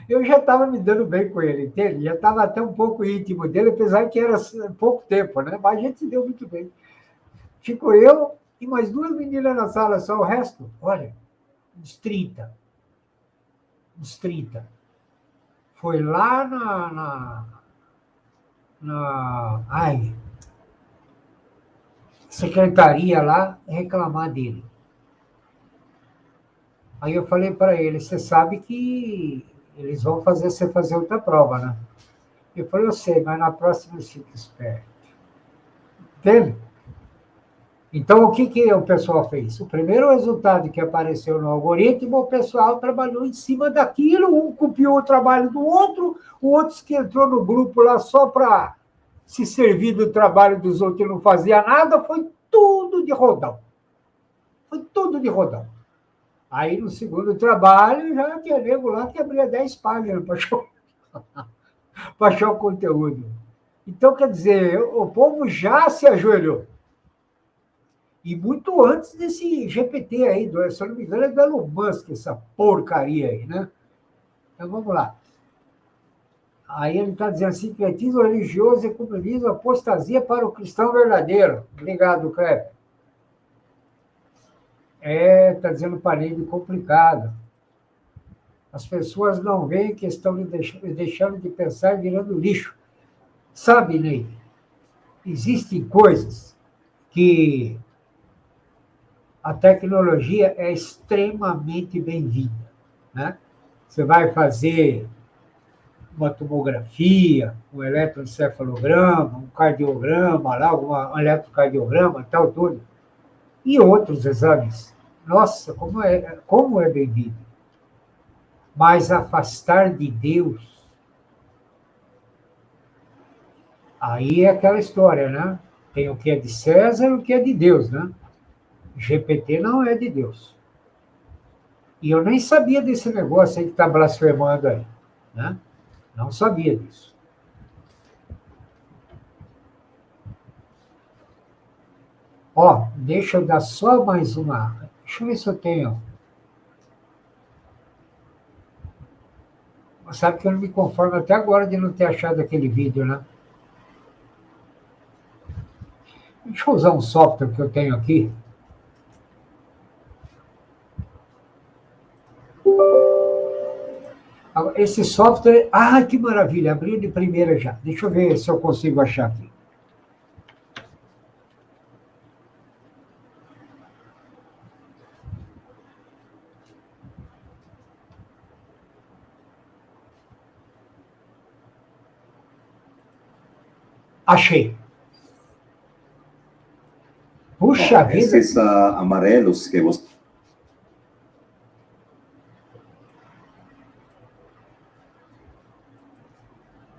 Eu já estava me dando bem com ele, entende? Já estava até um pouco íntimo dele, apesar que era pouco tempo, né? Mas a gente se deu muito bem. Ficou eu e mais 2 meninas na sala, só o resto, olha, uns 30. Uns 30. Foi lá na secretaria lá reclamar dele. Aí eu falei para ele, você sabe que eles vão fazer você fazer outra prova, né? Eu falei, eu sei, mas na próxima eu fico esperto. Entende? Então, o que o pessoal fez? O primeiro resultado que apareceu no algoritmo, o pessoal trabalhou em cima daquilo, um copiou o trabalho do outro, o outro que entrou no grupo lá só para se servir do trabalho dos outros e não fazia nada, foi tudo de rodão. Foi tudo de rodão. Aí, no segundo trabalho, já tinha nego lá que abria 10 páginas para achar o conteúdo. Então, quer dizer, o povo já se ajoelhou. E muito antes desse GPT aí, se eu não me engano, é do Elon Musk, essa porcaria aí, né? Então, vamos lá. Aí ele está dizendo, sincretismo religioso e comunismo, apostasia para o cristão verdadeiro. Obrigado, Kleber. Está dizendo parede complicado. As pessoas não veem que estão deixando de pensar e virando lixo. Sabe, Ney, existem coisas que a tecnologia é extremamente bem-vinda, né? Você vai fazer uma tomografia, um eletroencefalograma, um cardiograma, lá, um eletrocardiograma, tal, tudo, e outros exames Nossa, como é bem-vindo. Mas afastar de Deus, aí é aquela história, né? Tem o que é de César e o que é de Deus, né? GPT não é de Deus. E eu nem sabia desse negócio aí que está blasfemando aí, né? Não sabia disso. Ó, deixa eu dar só mais uma. Deixa eu ver se eu tenho. Sabe que eu não me conformo até agora de não ter achado aquele vídeo, né? Deixa eu usar um software que eu tenho aqui. Esse software. Ah, que maravilha! Abriu de primeira já. Deixa eu ver se eu consigo achar aqui. Achei. Puxa vida! Esses amarelos que você...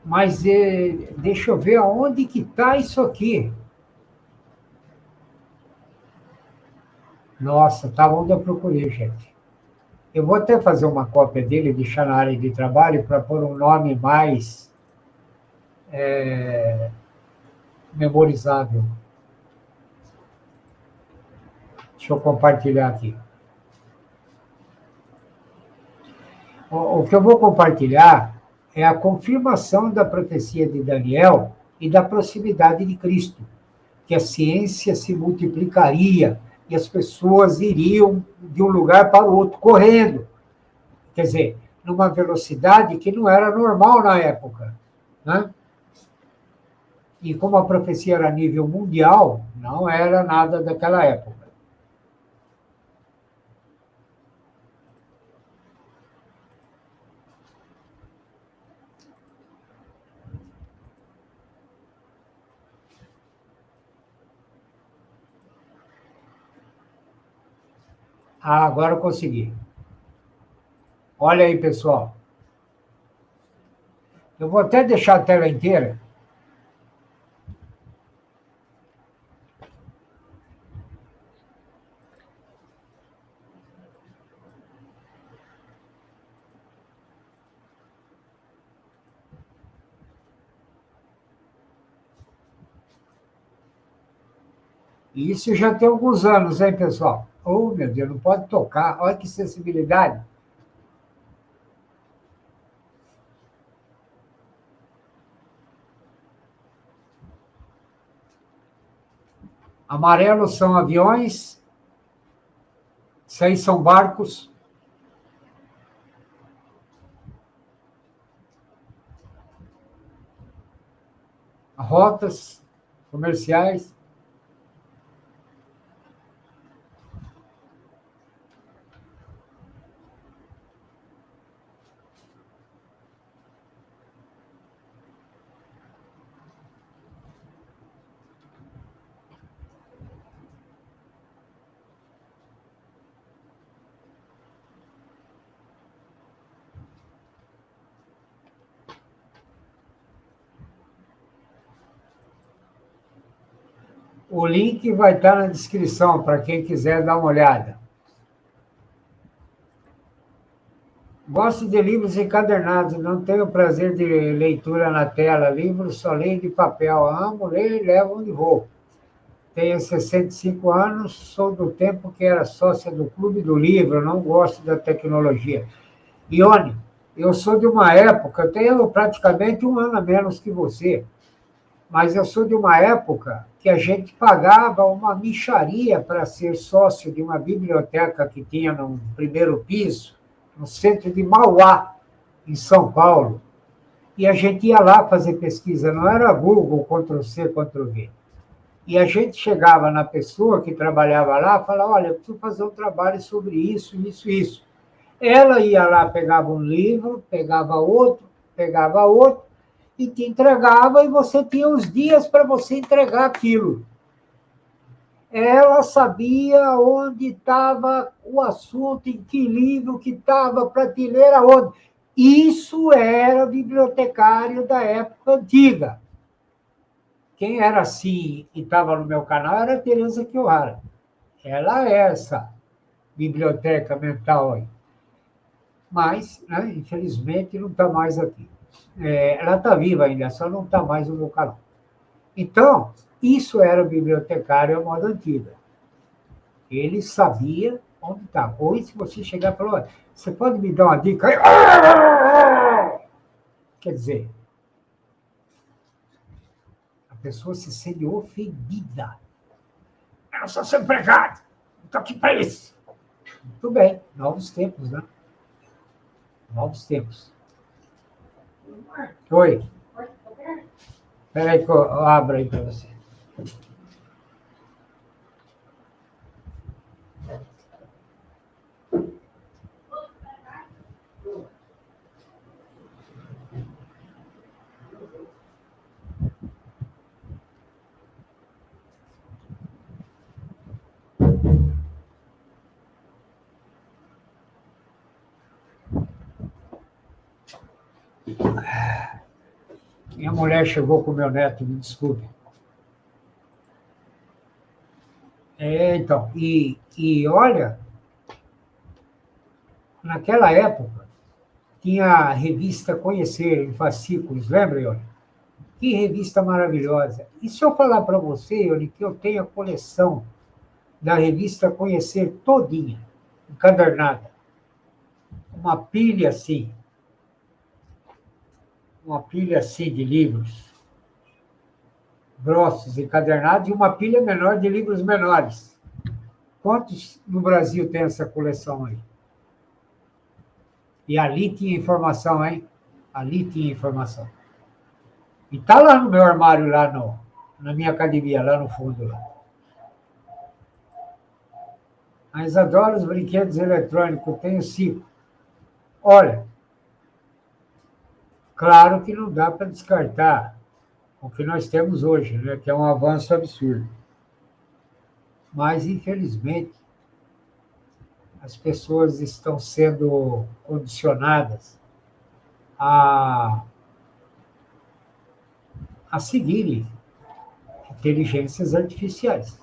Mas deixa eu ver aonde que está isso aqui. Nossa, tá onde eu procurei, gente. Eu vou até fazer uma cópia dele e deixar na área de trabalho para pôr um nome mais memorizável. Deixa eu compartilhar aqui. O que eu vou compartilhar é a confirmação da profecia de Daniel e da proximidade de Cristo, que a ciência se multiplicaria e as pessoas iriam de um lugar para o outro correndo. Quer dizer, numa velocidade que não era normal na época, né? E como a profecia era a nível mundial, não era nada daquela época. Ah, agora eu consegui. Olha aí, pessoal. Eu vou até deixar a tela inteira. E isso já tem alguns anos, hein, pessoal? Oh, meu Deus, não pode tocar. Olha que sensibilidade. Amarelos são aviões, 6 são barcos. Rotas comerciais. O link vai estar na descrição para quem quiser dar uma olhada. Gosto de livros encadernados, não tenho prazer de leitura na tela. Livros só leio de papel. Amo ler e levo onde vou. Tenho 65 anos, sou do tempo que era sócia do Clube do Livro, não gosto da tecnologia. Ione, eu sou de uma época, eu tenho praticamente um ano a menos que você, mas eu sou de uma época que a gente pagava uma mixaria para ser sócio de uma biblioteca que tinha no primeiro piso, no centro de Mauá, em São Paulo. E a gente ia lá fazer pesquisa, não era Google, Ctrl+C, Ctrl+V. E a gente chegava na pessoa que trabalhava lá e falava, olha, eu preciso fazer um trabalho sobre isso, isso, isso. Ela ia lá, pegava um livro, pegava outro, e te entregava, e você tinha uns dias para você entregar aquilo. ela sabia onde estava o assunto, em que livro que estava, prateleira onde. Isso era bibliotecário da época antiga. Quem era assim e estava no meu canal era a Tereza Kiwara. Ela é essa biblioteca mental aí. Mas, né, infelizmente, não está mais aqui. Ela está viva ainda, só não está mais no meu canal. Então, isso era o bibliotecário à moda antiga. Ele sabia onde estava. Hoje, se você chegar e falar, você pode me dar uma dica? Quer dizer, a pessoa se sente ofendida. Eu não sou seu empregado, estou aqui para isso. Muito bem, novos tempos, né? Novos tempos. Oi. Espera aí que eu abro aí para você. Minha mulher chegou com o meu neto, me desculpe. Então, e olha, naquela época, tinha a revista Conhecer, em fascículos, lembra, Ione? Que revista maravilhosa. E se eu falar para você, Ione, que eu tenho a coleção da revista Conhecer todinha, encadernada, uma pilha assim de livros grossos, encadernados, e uma pilha menor de livros menores. Quantos no Brasil tem essa coleção aí? E ali tinha informação, hein? Ali tinha informação. E está lá no meu armário, lá na minha academia, lá no fundo. Lá. Mas adoro os brinquedos eletrônicos, tenho 5. Olha, claro que não dá para descartar o que nós temos hoje, né? Que é um avanço absurdo. Mas, infelizmente, as pessoas estão sendo condicionadas a seguirem inteligências artificiais,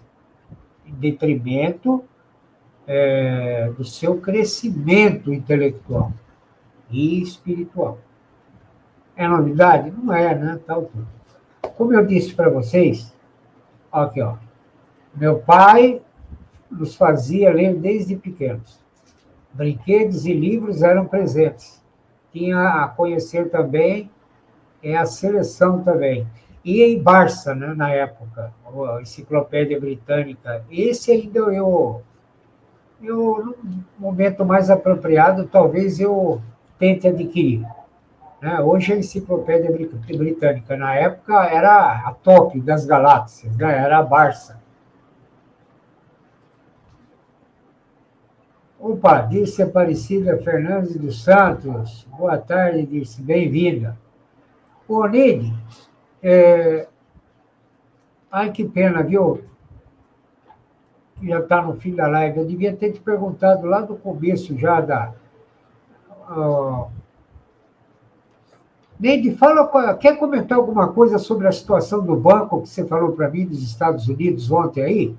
em detrimento do seu crescimento intelectual e espiritual. É novidade? Não é, né? Tal tudo. Como eu disse para vocês, aqui, ó, meu pai nos fazia ler desde pequenos. Brinquedos e livros eram presentes. Tinha a conhecer também a seleção também. E em Barça, né, na época, a Enciclopédia Britânica. Esse ainda eu, no momento mais apropriado, talvez eu tente adquirir. Né? Hoje a Enciclopédia Britânica, na época, era a top das galáxias, né? Era a Barça. Opa, Dirce Aparecida Fernandes dos Santos. Boa tarde, Dirce, bem-vinda. Ô, Neide, ai, que pena, viu? Já está no fim da live. Eu devia ter te perguntado lá do começo já da... Neide, quer comentar alguma coisa sobre a situação do banco que você falou para mim dos Estados Unidos ontem aí?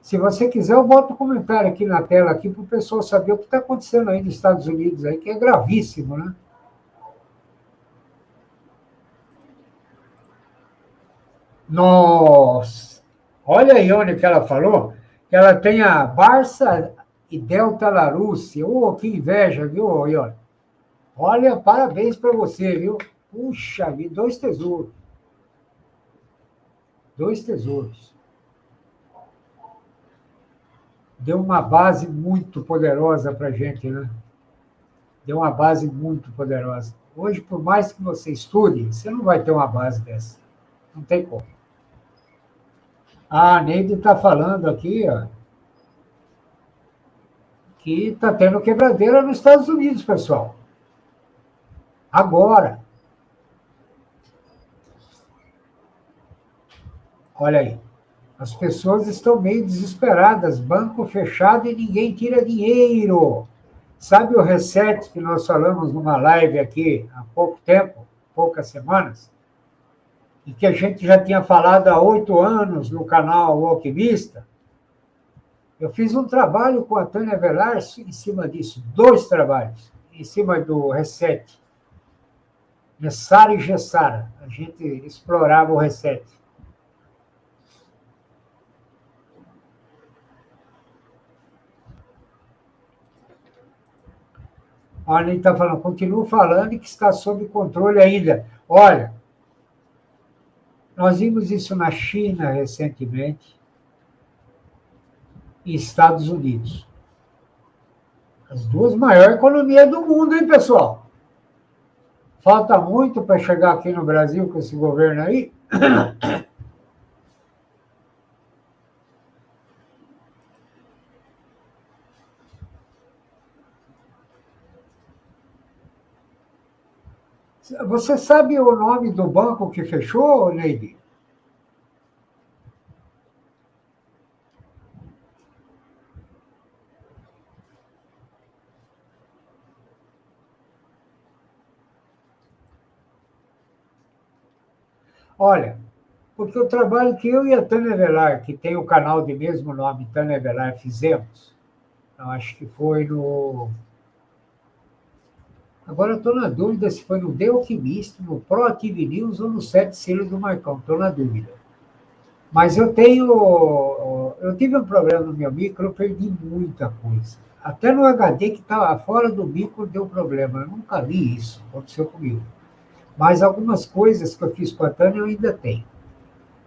Se você quiser, eu boto um comentário aqui na tela aqui para o pessoal saber o que está acontecendo aí nos Estados Unidos, aí, que é gravíssimo, né? Nossa! Olha aí onde que ela falou, que ela tem a Barça e Delta La Russe. Oh, que inveja, viu, Ione? Olha, parabéns para você, viu? Puxa vida, 2 tesouros. 2 tesouros. Deu uma base muito poderosa para a gente, né? Deu uma base muito poderosa. Hoje, por mais que você estude, você não vai ter uma base dessa. Não tem como. A Neide está falando aqui, ó, que está tendo quebradeira nos Estados Unidos, pessoal. Agora. Olha aí. As pessoas estão meio desesperadas, banco fechado e ninguém tira dinheiro. Sabe o reset que nós falamos numa live aqui há pouco tempo, poucas semanas, e que a gente já tinha falado há 8 anos no canal O Alquimista? Eu fiz um trabalho com a Tânia Velar em cima disso, 2 trabalhos, em cima do reset. Nessara e Gessara. A gente explorava o reset. A Arlene está falando, continuo falando que está sob controle ainda. Olha, nós vimos isso na China recentemente e Estados Unidos. As 2 maiores economias do mundo, hein, pessoal? Falta muito para chegar aqui no Brasil com esse governo aí. Você sabe o nome do banco que fechou, Neide? Olha, porque o trabalho que eu e a Tânia Velar, que tem o canal de mesmo nome, Tânia Velar, fizemos, eu acho que foi no... Agora eu estou na dúvida se foi no The Alquimista, no Proactive News ou no 7 Selos do Marcão, estou na dúvida. Mas eu tive um problema no meu micro, eu perdi muita coisa. Até no HD que estava fora do micro deu problema, eu nunca vi isso, aconteceu comigo. Mas algumas coisas que eu fiz com a Tânia eu ainda tenho.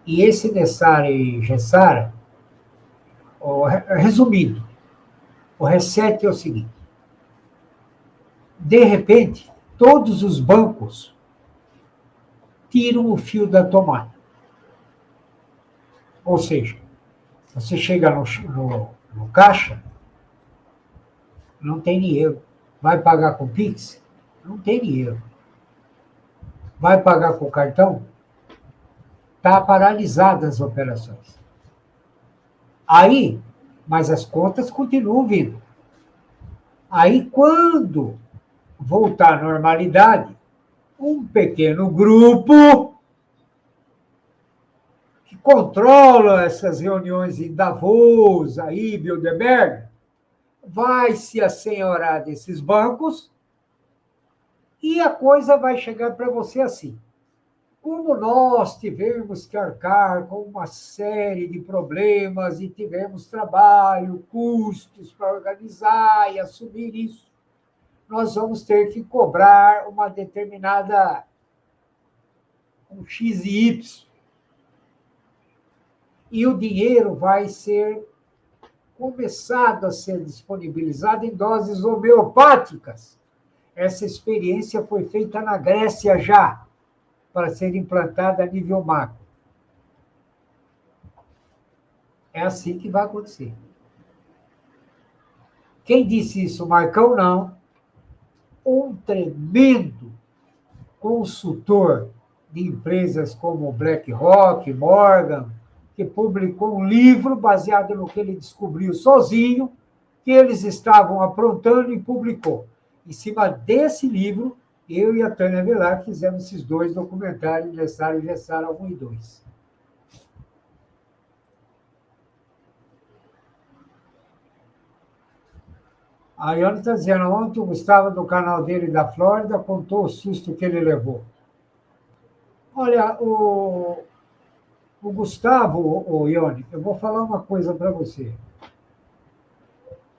E esse Nessara e Gessara, resumindo, o reset é o seguinte: de repente, todos os bancos tiram o fio da tomada. Ou seja, você chega no caixa, não tem dinheiro. Vai pagar com Pix? Não tem dinheiro. Vai pagar com cartão? Está paralisada as operações. Aí, mas as contas continuam vindo. Aí, quando voltar à normalidade, um pequeno grupo que controla essas reuniões em Davos, aí, Bilderberg, vai se assenhorar desses bancos e a coisa vai chegar para você assim. Como nós tivemos que arcar com uma série de problemas e tivemos trabalho, custos para organizar e assumir isso, nós vamos ter que cobrar uma determinada um X e Y. E o dinheiro vai ser começado a ser disponibilizado em doses homeopáticas. Essa experiência foi feita na Grécia já, para ser implantada a nível macro. É assim que vai acontecer. Quem disse isso? Marcão, não. Um tremendo consultor de empresas como BlackRock, Morgan, que publicou um livro baseado no que ele descobriu sozinho, que eles estavam aprontando e publicou. Em cima desse livro, eu e a Tânia Velar fizemos esses 2 documentários, Nessara e Gessara 1 e 2. A Ione está dizendo, ontem o Gustavo, do canal dele da Flórida, contou o susto que ele levou. Olha, o Gustavo, Ione, eu vou falar uma coisa para você.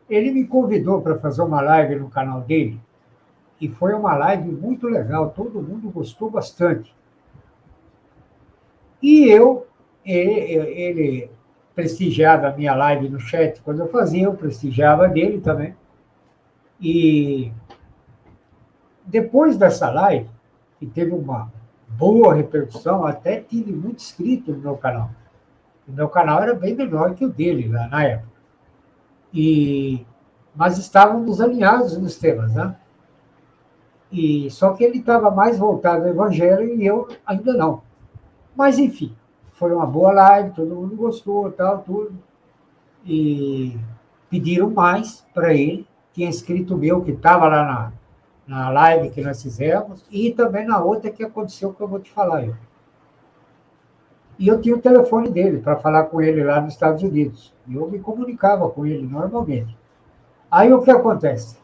Ele me convidou para fazer uma live no canal dele, e foi uma live muito legal, todo mundo gostou bastante. E ele prestigiava a minha live no chat quando eu fazia, eu prestigiava dele também. E depois dessa live, que teve uma boa repercussão, até tive muito inscrito no meu canal. O meu canal era bem menor que o dele lá na época. Mas estávamos alinhados nos temas, né? Só que ele estava mais voltado ao evangelho e eu ainda não. Mas, enfim, foi uma boa live, todo mundo gostou, tal, tudo. E pediram mais para ele. Tinha escrito meu, que estava lá na live que nós fizemos, e também na outra que aconteceu, que eu vou te falar aí. E eu tinha o telefone dele para falar com ele lá nos Estados Unidos. E eu me comunicava com ele normalmente. Aí o que acontece?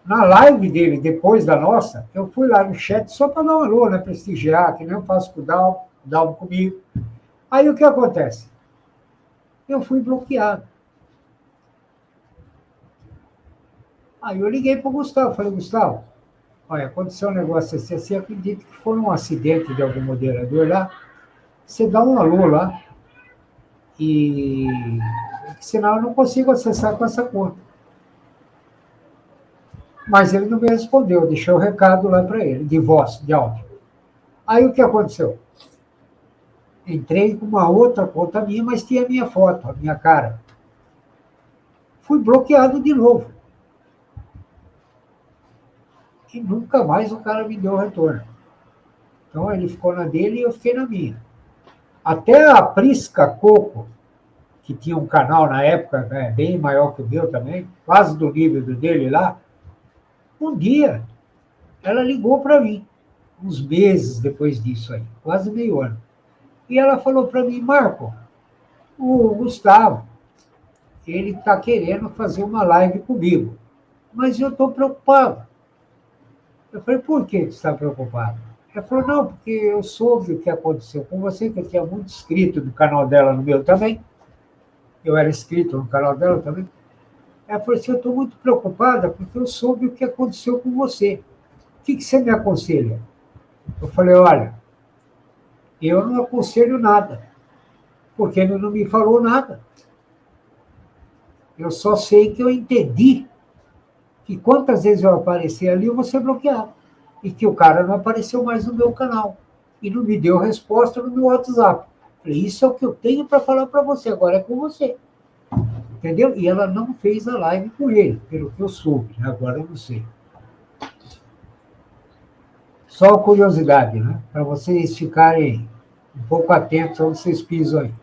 Na live dele, depois da nossa, eu fui lá no chat só para dar um alô, né? Prestigiar, que nem eu faço com o Dalmo comigo. Aí o que acontece? Eu fui bloqueado. Aí eu liguei para o Gustavo, falei, Gustavo, olha, aconteceu um negócio assim, você acredita que foi um acidente de algum moderador lá? Você dá um alô lá, e senão eu não consigo acessar com essa conta. Mas ele não me respondeu, eu deixei o recado lá para ele, de voz, de áudio. Aí o que aconteceu? Entrei com uma outra conta minha, mas tinha a minha foto, a minha cara. Fui bloqueado de novo. E nunca mais o cara me deu retorno. Então ele ficou na dele e eu fiquei na minha. Até a Prisca Coco, que tinha um canal na época, né, bem maior que o meu também, quase do nível do dele lá, um dia ela ligou para mim, uns meses depois disso aí, quase meio ano. E ela falou para mim, Marco, o Gustavo, ele está querendo fazer uma live comigo, mas eu estou preocupado. Eu falei, por que você está preocupado? Ela falou, não, porque eu soube o que aconteceu com você, que eu tinha muito inscrito no canal dela, no meu também. Eu era inscrito no canal dela também. Ela falou assim, eu estou muito preocupada porque eu soube o que aconteceu com você. O que você me aconselha? Eu falei, olha, eu não aconselho nada, porque ele não me falou nada. Eu só sei que eu entendi que quantas vezes eu aparecer ali, eu vou ser bloqueado. E que o cara não apareceu mais no meu canal. E não me deu resposta no meu WhatsApp. Falei, isso é o que eu tenho para falar para você, agora é com você. Entendeu? E ela não fez a live com ele, pelo que eu soube. Agora eu não sei. Só curiosidade, né? Para vocês ficarem um pouco atentos onde vocês pisam aí.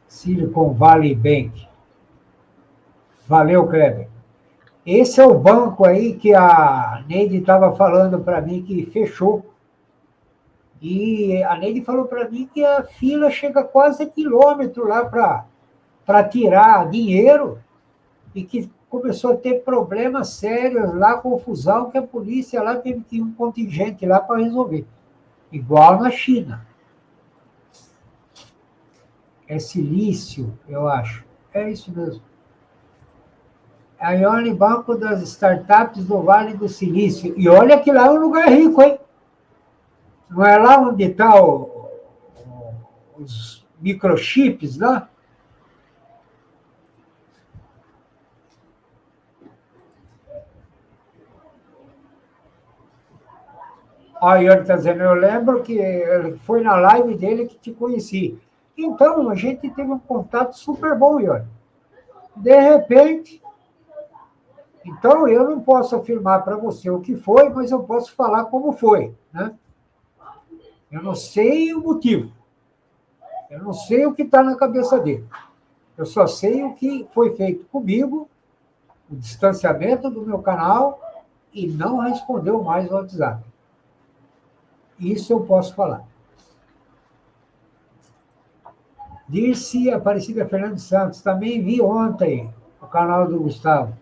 Silicon Valley Bank. Valeu, Kleber. Esse é o banco aí que a Neide estava falando para mim que fechou. E a Neide falou para mim que a fila chega quase a quilômetro lá para tirar dinheiro e que começou a ter problemas sérios lá, confusão, que a polícia lá teve que ir um contingente lá para resolver. Igual na China. É silício, eu acho. É isso mesmo. A Ione Banco das Startups do Vale do Silício. E olha que lá é um lugar rico, hein? Não é lá onde estão os microchips lá? A Ione está dizendo, eu lembro que foi na live dele que te conheci. Então, a gente teve um contato super bom, Ione. De repente... Então, eu não posso afirmar para você o que foi, mas eu posso falar como foi, né? Eu não sei o motivo. Eu não sei o que está na cabeça dele. Eu só sei o que foi feito comigo, o distanciamento do meu canal, e não respondeu mais o WhatsApp. Isso eu posso falar. Dirce Aparecida Fernandes Santos, também vi ontem o canal do Gustavo.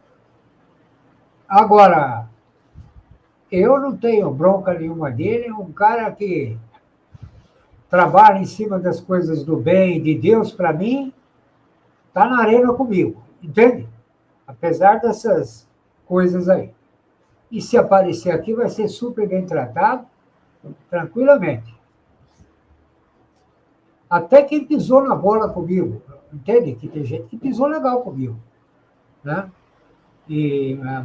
Agora, eu não tenho bronca nenhuma dele, é um cara que trabalha em cima das coisas do bem, de Deus, para mim, está na arena comigo, entende? Apesar dessas coisas aí. E se aparecer aqui, vai ser super bem tratado, tranquilamente. Até quem pisou na bola comigo, entende? Que tem gente que pisou legal comigo, né?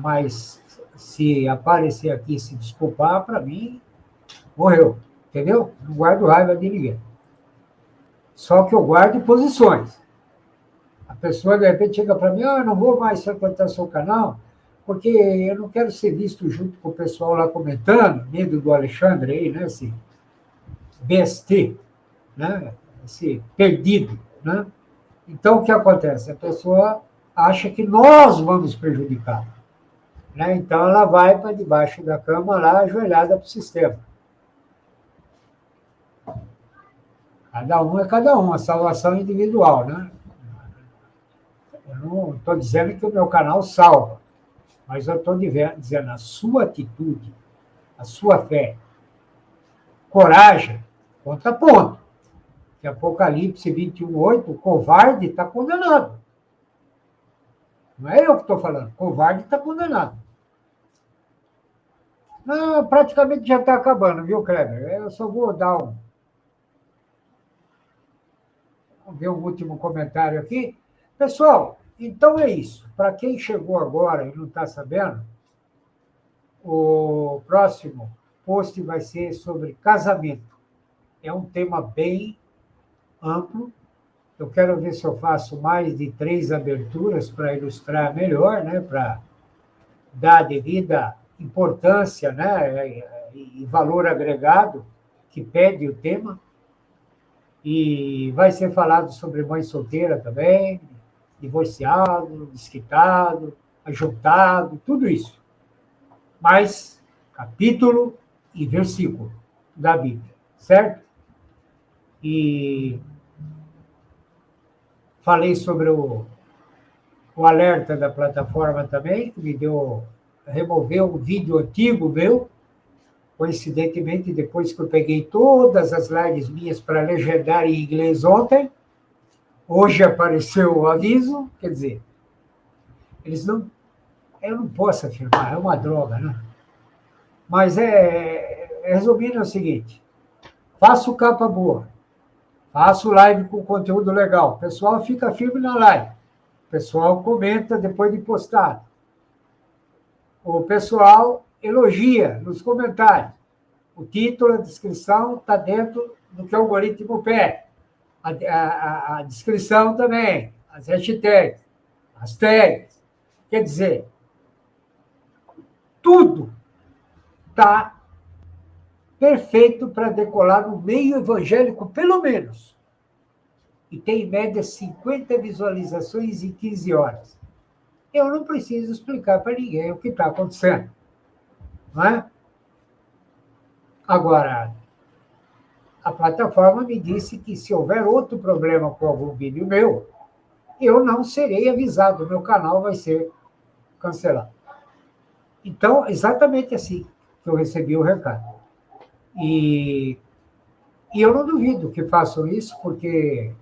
Mas se aparecer aqui e se desculpar, para mim, morreu, entendeu? Não guardo raiva de ninguém. Só que eu guardo posições. A pessoa, de repente, chega para mim, eu não vou mais frequentar seu canal, porque eu não quero ser visto junto com o pessoal lá comentando, medo do Alexandre aí, né? Assim, BST, né? Esse perdido, né? Então, o que acontece? A pessoa acha que nós vamos prejudicar, né? Então, ela vai para debaixo da cama lá, ajoelhada para o sistema. Cada um é cada um, a salvação é individual, né? Eu não estou dizendo que o meu canal salva, mas eu estou dizendo a sua atitude, a sua fé, coragem, conta ponto. Que Apocalipse 21:8, o covarde está condenado. Não é eu que estou falando, o covarde está condenado. Não, praticamente já está acabando, viu, Kleber? Eu só vou dar Vamos ver um último comentário aqui. Pessoal, então é isso. Para quem chegou agora e não está sabendo, o próximo post vai ser sobre casamento. É um tema bem amplo. Eu quero ver se eu faço mais de 3 aberturas para ilustrar melhor, né? Para dar a devida importância, né? E valor agregado que pede o tema. E vai ser falado sobre mãe solteira também, divorciado, desquitado, ajuntado, tudo isso. Mais capítulo e versículo da Bíblia, certo? E falei sobre o alerta da plataforma também, que me removeu um vídeo antigo meu, coincidentemente, depois que eu peguei todas as lives minhas para legendar em inglês ontem, hoje apareceu o aviso, quer dizer, eles não... Eu não posso afirmar, é uma droga, né? Mas, resumindo, é o seguinte, faço capa boa, faço live com conteúdo legal, o pessoal fica firme na live, o pessoal comenta depois de postar, o pessoal elogia nos comentários, o título, a descrição está dentro do que o algoritmo pede, a descrição também, as hashtags, as tags, quer dizer, tudo está perfeito para decolar no meio evangélico, pelo menos. E tem, em média, 50 visualizações em 15 horas. Eu não preciso explicar para ninguém o que está acontecendo. Não é? Agora, a plataforma me disse que se houver outro problema com algum vídeo meu, eu não serei avisado, meu canal vai ser cancelado. Então, exatamente assim que eu recebi o recado. E eu não duvido que façam isso, porque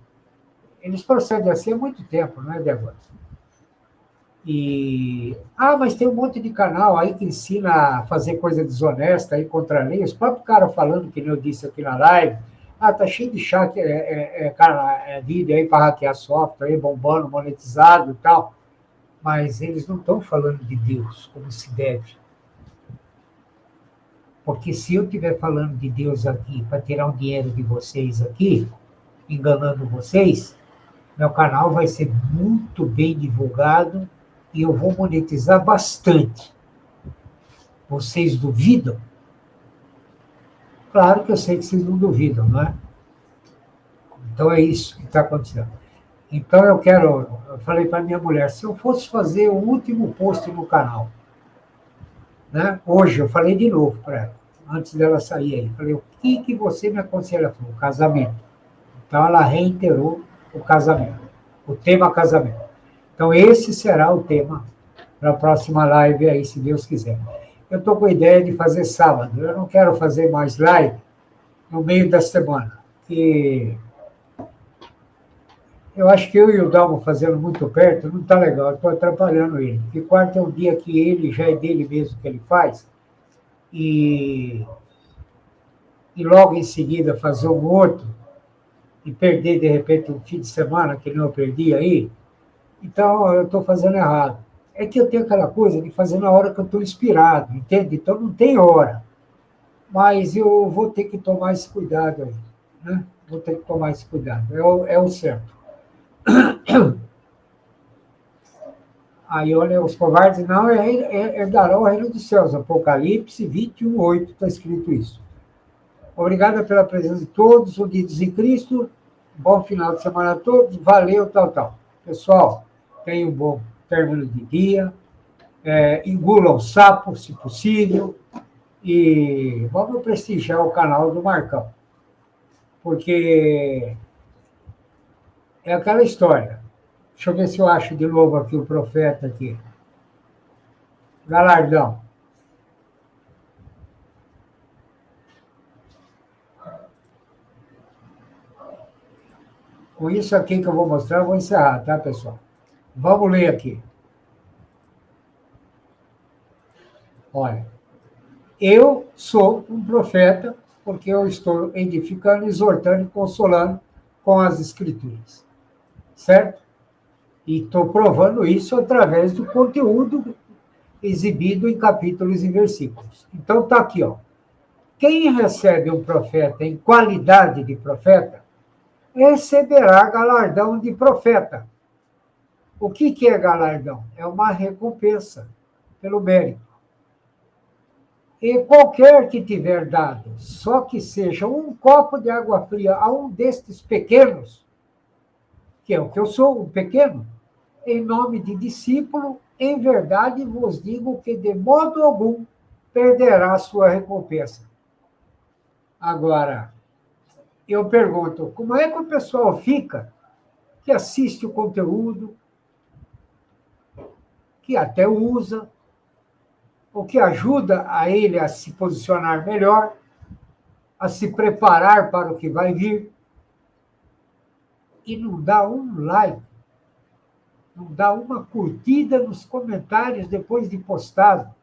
eles procedem assim há muito tempo, não é de agora. Mas tem um monte de canal aí que ensina a fazer coisa desonesta aí contra a lei. Os próprios caras falando, que nem eu disse aqui na live, tá cheio de chat, vídeo aí para hackear software, aí, bombando, monetizado e tal. Mas eles não estão falando de Deus como se deve. Porque se eu estiver falando de Deus aqui para tirar um dinheiro de vocês aqui, enganando vocês, meu canal vai ser muito bem divulgado e eu vou monetizar bastante. Vocês duvidam? Claro que eu sei que vocês não duvidam, não é? Então é isso que está acontecendo. Então eu falei para minha mulher, se eu fosse fazer o último post no canal, né? Hoje eu falei de novo para ela, antes dela sair aí, falei, o que você me aconselha? O casamento. Então ela reiterou o casamento, o tema casamento. Então esse será o tema para a próxima live aí, se Deus quiser. Eu estou com a ideia de fazer sábado, eu não quero fazer mais live no meio da semana, porque eu acho que eu e o Dalmo fazendo muito perto não está legal, estou atrapalhando ele. Porque quarta é um dia que ele já é dele mesmo que ele faz, e logo em seguida fazer um outro, e perder, de repente, um fim de semana, que não eu perdi aí, então eu estou fazendo errado. É que eu tenho aquela coisa de fazer na hora que eu estou inspirado, entende? Então não tem hora. Mas eu vou ter que tomar esse cuidado aí, né? Vou ter que tomar esse cuidado, é o certo. Aí, olha, os covardes não herdarão o reino dos céus. Apocalipse 21:8 está escrito isso. Obrigado pela presença de todos, unidos em Cristo. Bom final de semana a todos. Valeu, tal. Pessoal, tenham um bom término de dia. Engulam o sapo, se possível. E vamos prestigiar o canal do Marcão. Porque é aquela história. Deixa eu ver se eu acho de novo aqui o profeta aqui. Galardão. Com isso aqui que eu vou mostrar, eu vou encerrar, tá, pessoal? Vamos ler aqui. Olha, eu sou um profeta porque eu estou edificando, exortando e consolando com as Escrituras. Certo? E estou provando isso através do conteúdo exibido em capítulos e versículos. Então está aqui, ó. Quem recebe um profeta em qualidade de profeta, receberá galardão de profeta. O que é galardão? É uma recompensa pelo mérito. E qualquer que tiver dado, só que seja um copo de água fria a um destes pequenos, que é o que eu sou, um pequeno, em nome de discípulo, em verdade vos digo que de modo algum perderá a sua recompensa. Agora, eu pergunto, como é que o pessoal fica que assiste o conteúdo, que até usa, o que ajuda a ele a se posicionar melhor, a se preparar para o que vai vir, e não dá um like, não dá uma curtida nos comentários depois de postado,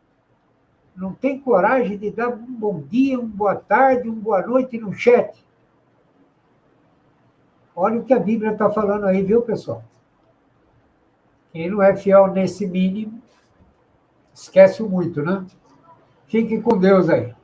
não tem coragem de dar um bom dia, uma boa tarde, uma boa noite no chat. Olha o que a Bíblia está falando aí, viu, pessoal? Quem não é fiel nesse mínimo, esquece muito, né? Fique com Deus aí.